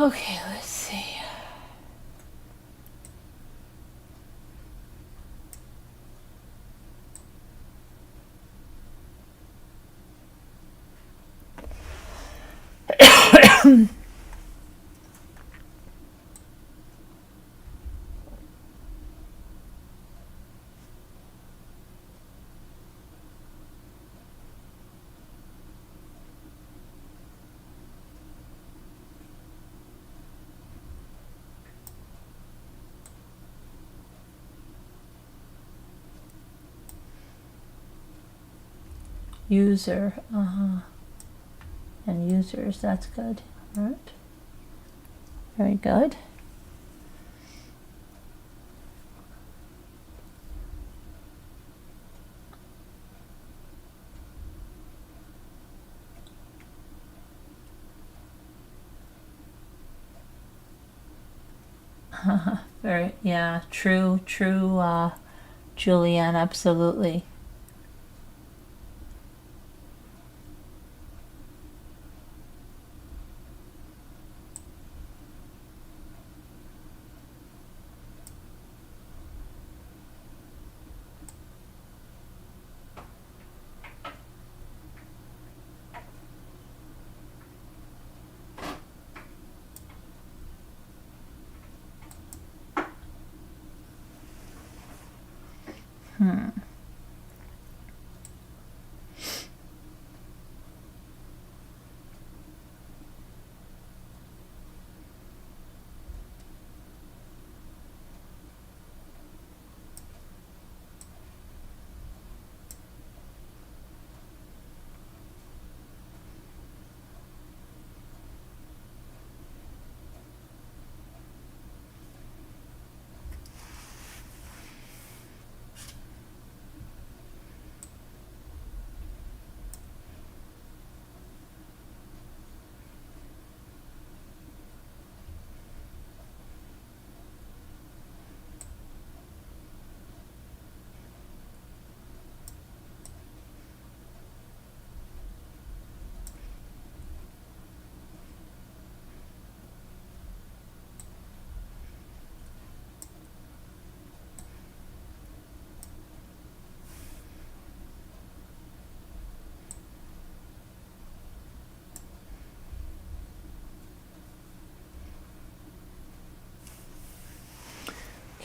Okay, let's see. User, and users, that's good. All right. Very good. Very, yeah, true, Julianne, absolutely.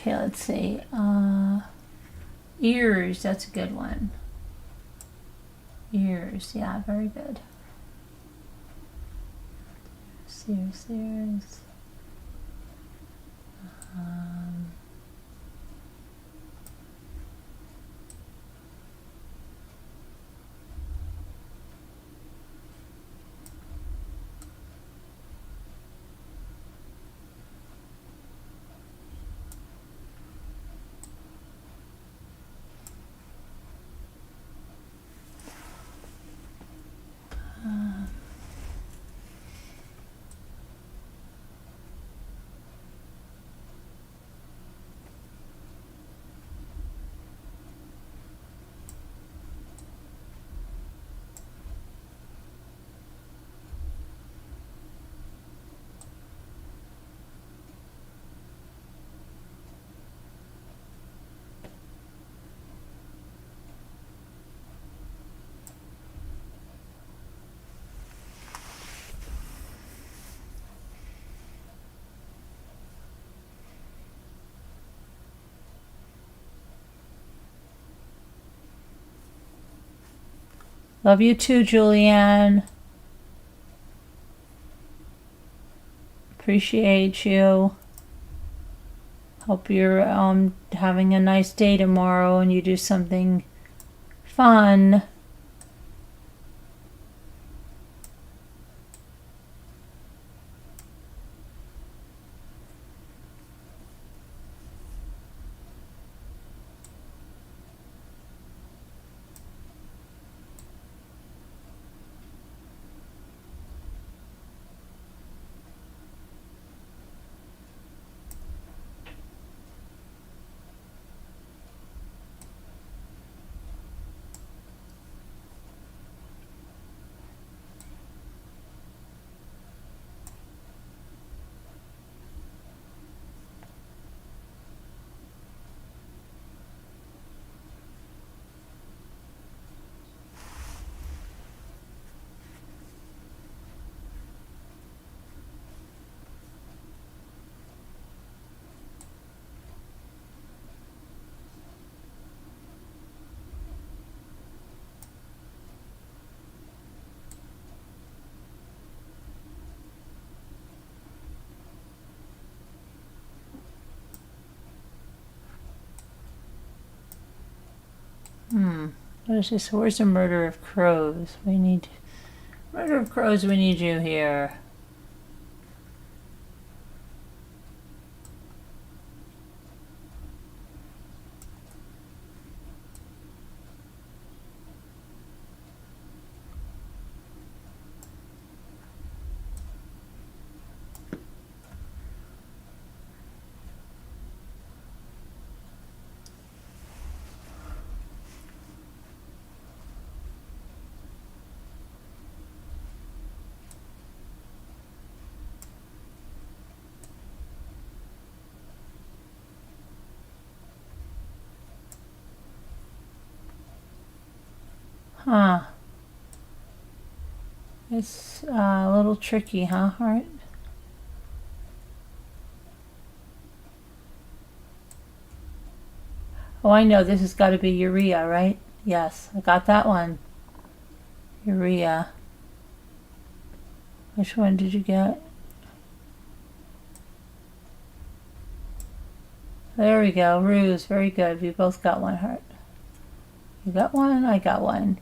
Okay, let's see. Ears, that's a good one. Ears, yeah, very good. Ears. Love you too, Julianne. Appreciate you. Hope you're having a nice day tomorrow and you do something fun. What is this? Where's the murder of crows? We need murder of crows. We need you here. Huh. It's a little tricky, huh, Heart? Oh, I know. This has got to be urea, right? Yes, I got that one. Urea. Which one did you get? There we go. Ruse. Very good. We both got one, Heart. You got one, I got one.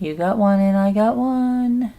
You got one and I got one.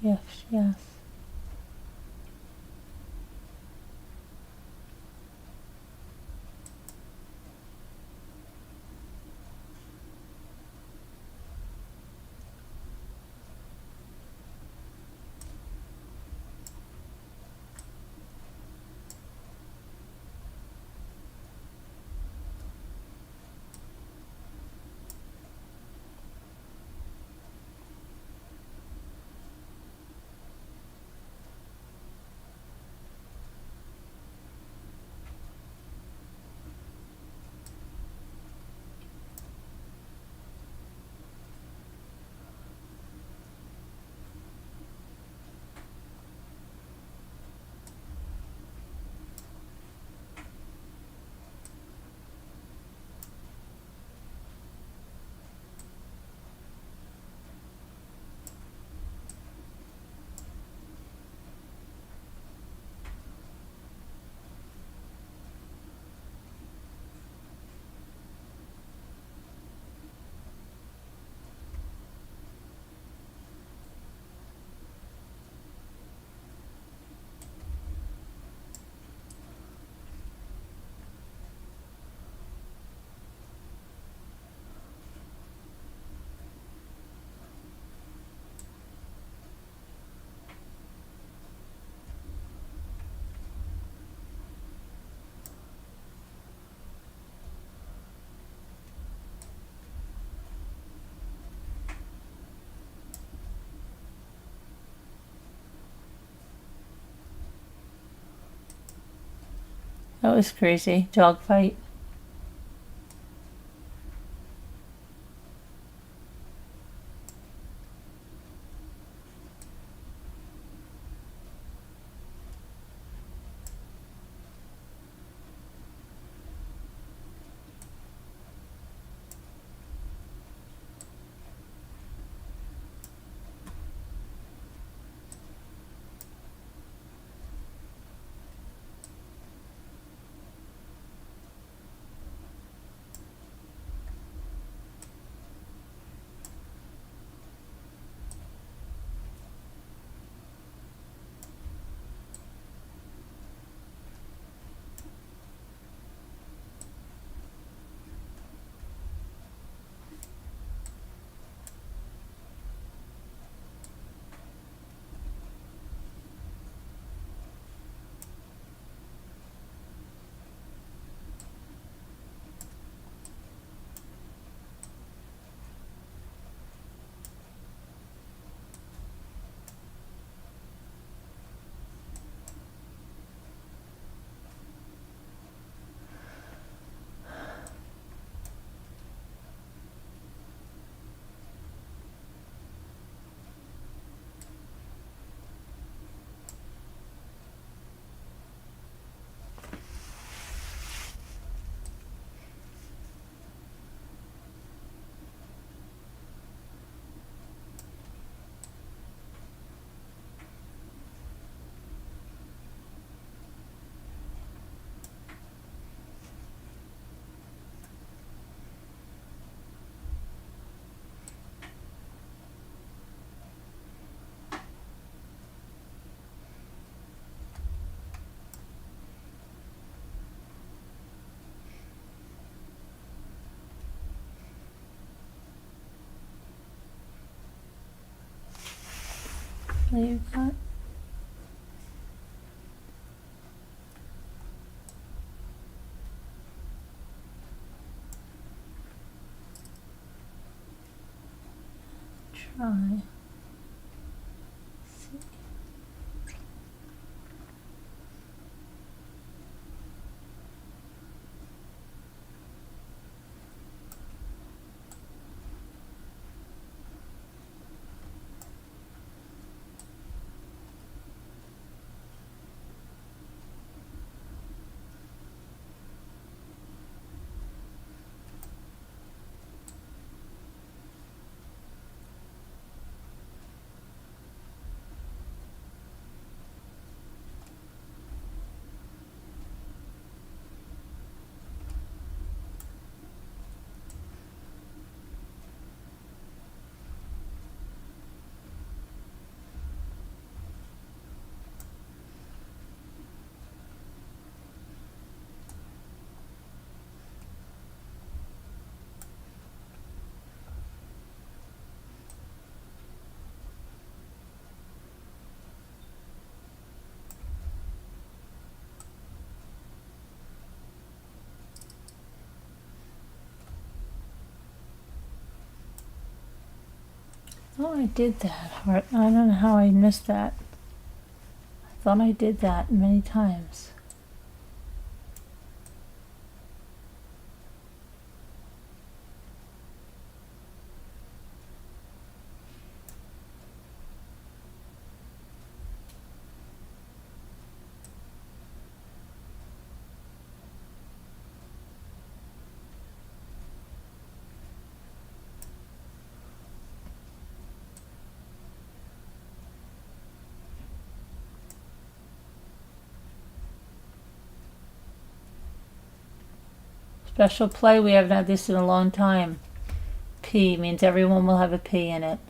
Yes, yes. That was crazy. Dog fight. Leave that. Try. See. Oh, I did that. I don't know how I missed that. I thought I did that many times. Special play, we haven't had this in a long time. P means everyone will have a P in it.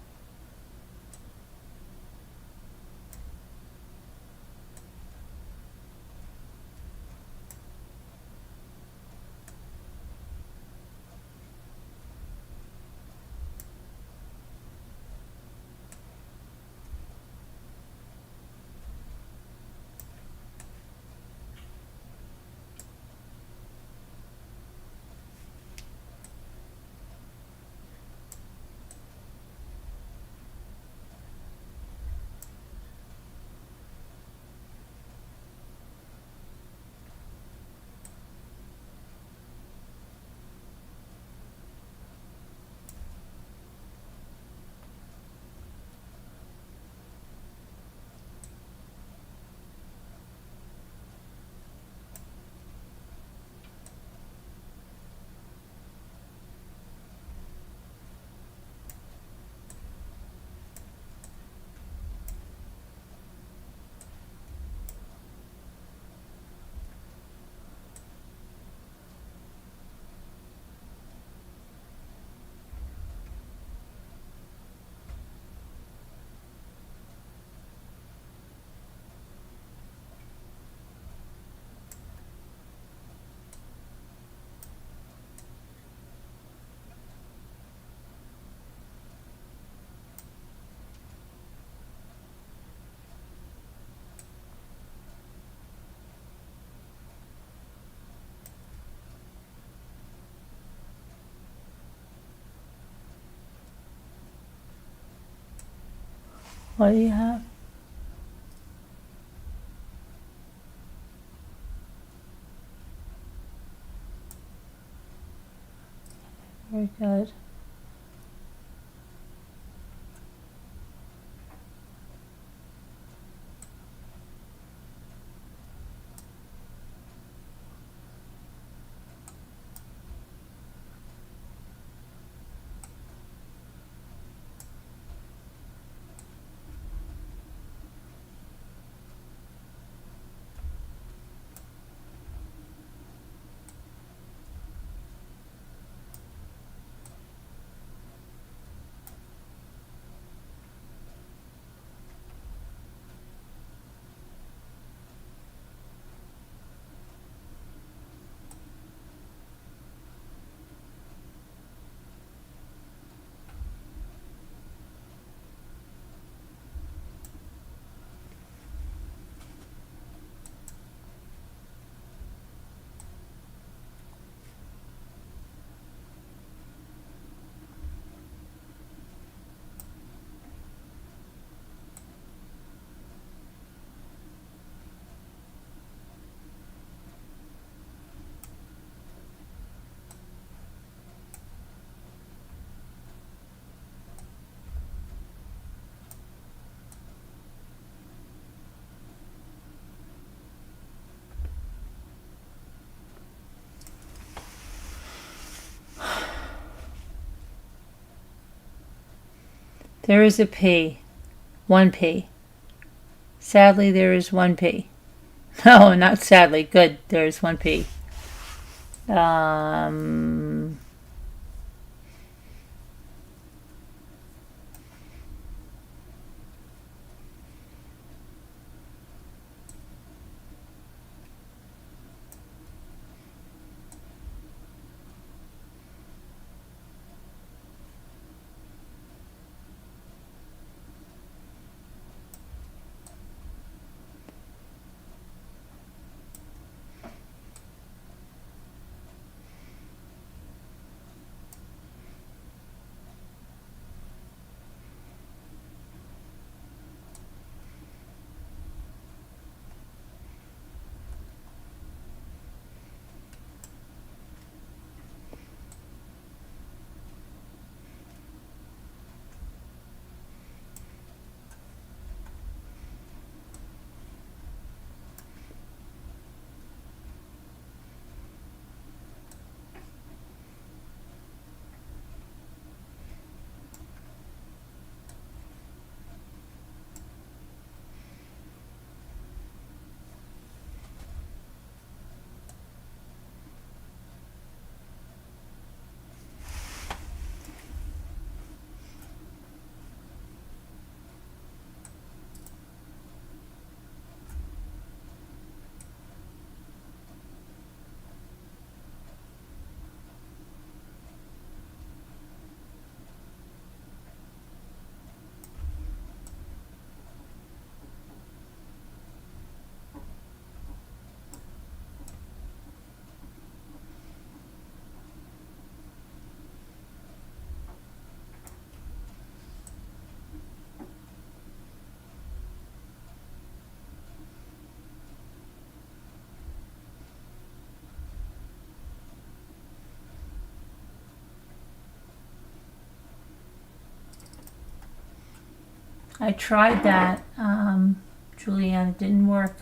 What do you have? Very good. There is a P. 1P. Sadly, there is 1P. No, not sadly. Good. There is 1P. I tried that, Julianne. It didn't work.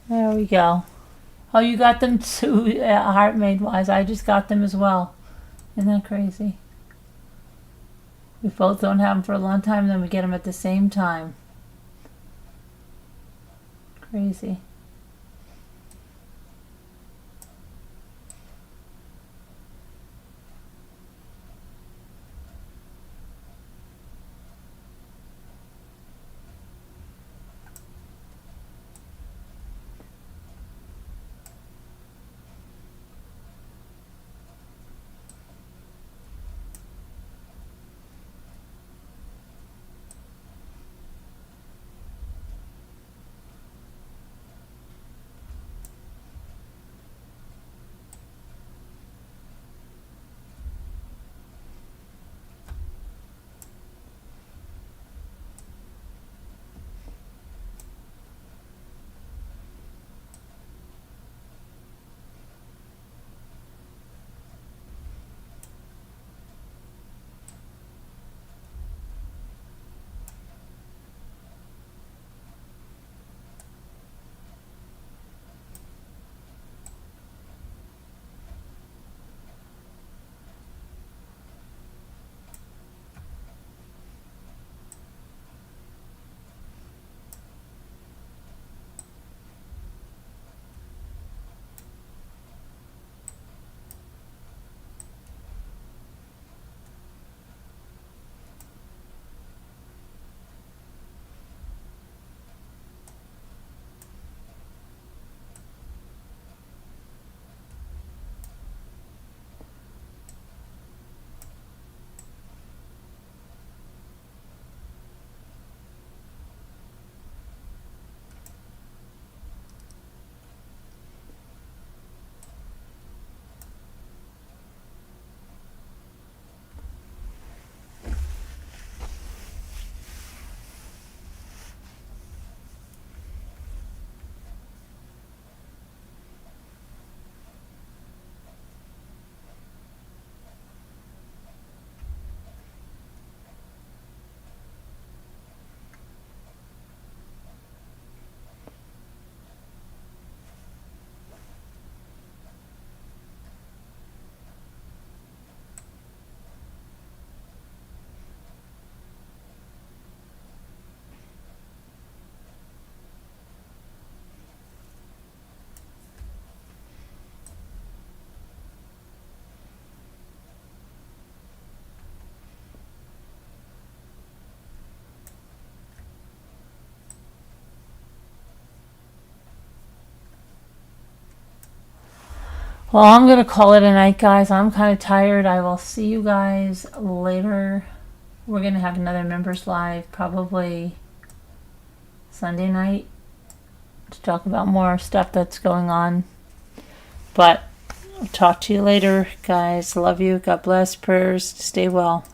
There we go. Oh, you got them too, Heartmaid wise. I just got them as well. Isn't that crazy? We both don't have them for a long time, then we get them at the same time. Crazy. Well, I'm going to call it a night, guys. I'm kind of tired. I will see you guys later. We're going to have another members live probably Sunday night to talk about more stuff that's going on. But I'll talk to you later, guys. Love you. God bless. Prayers. Stay well.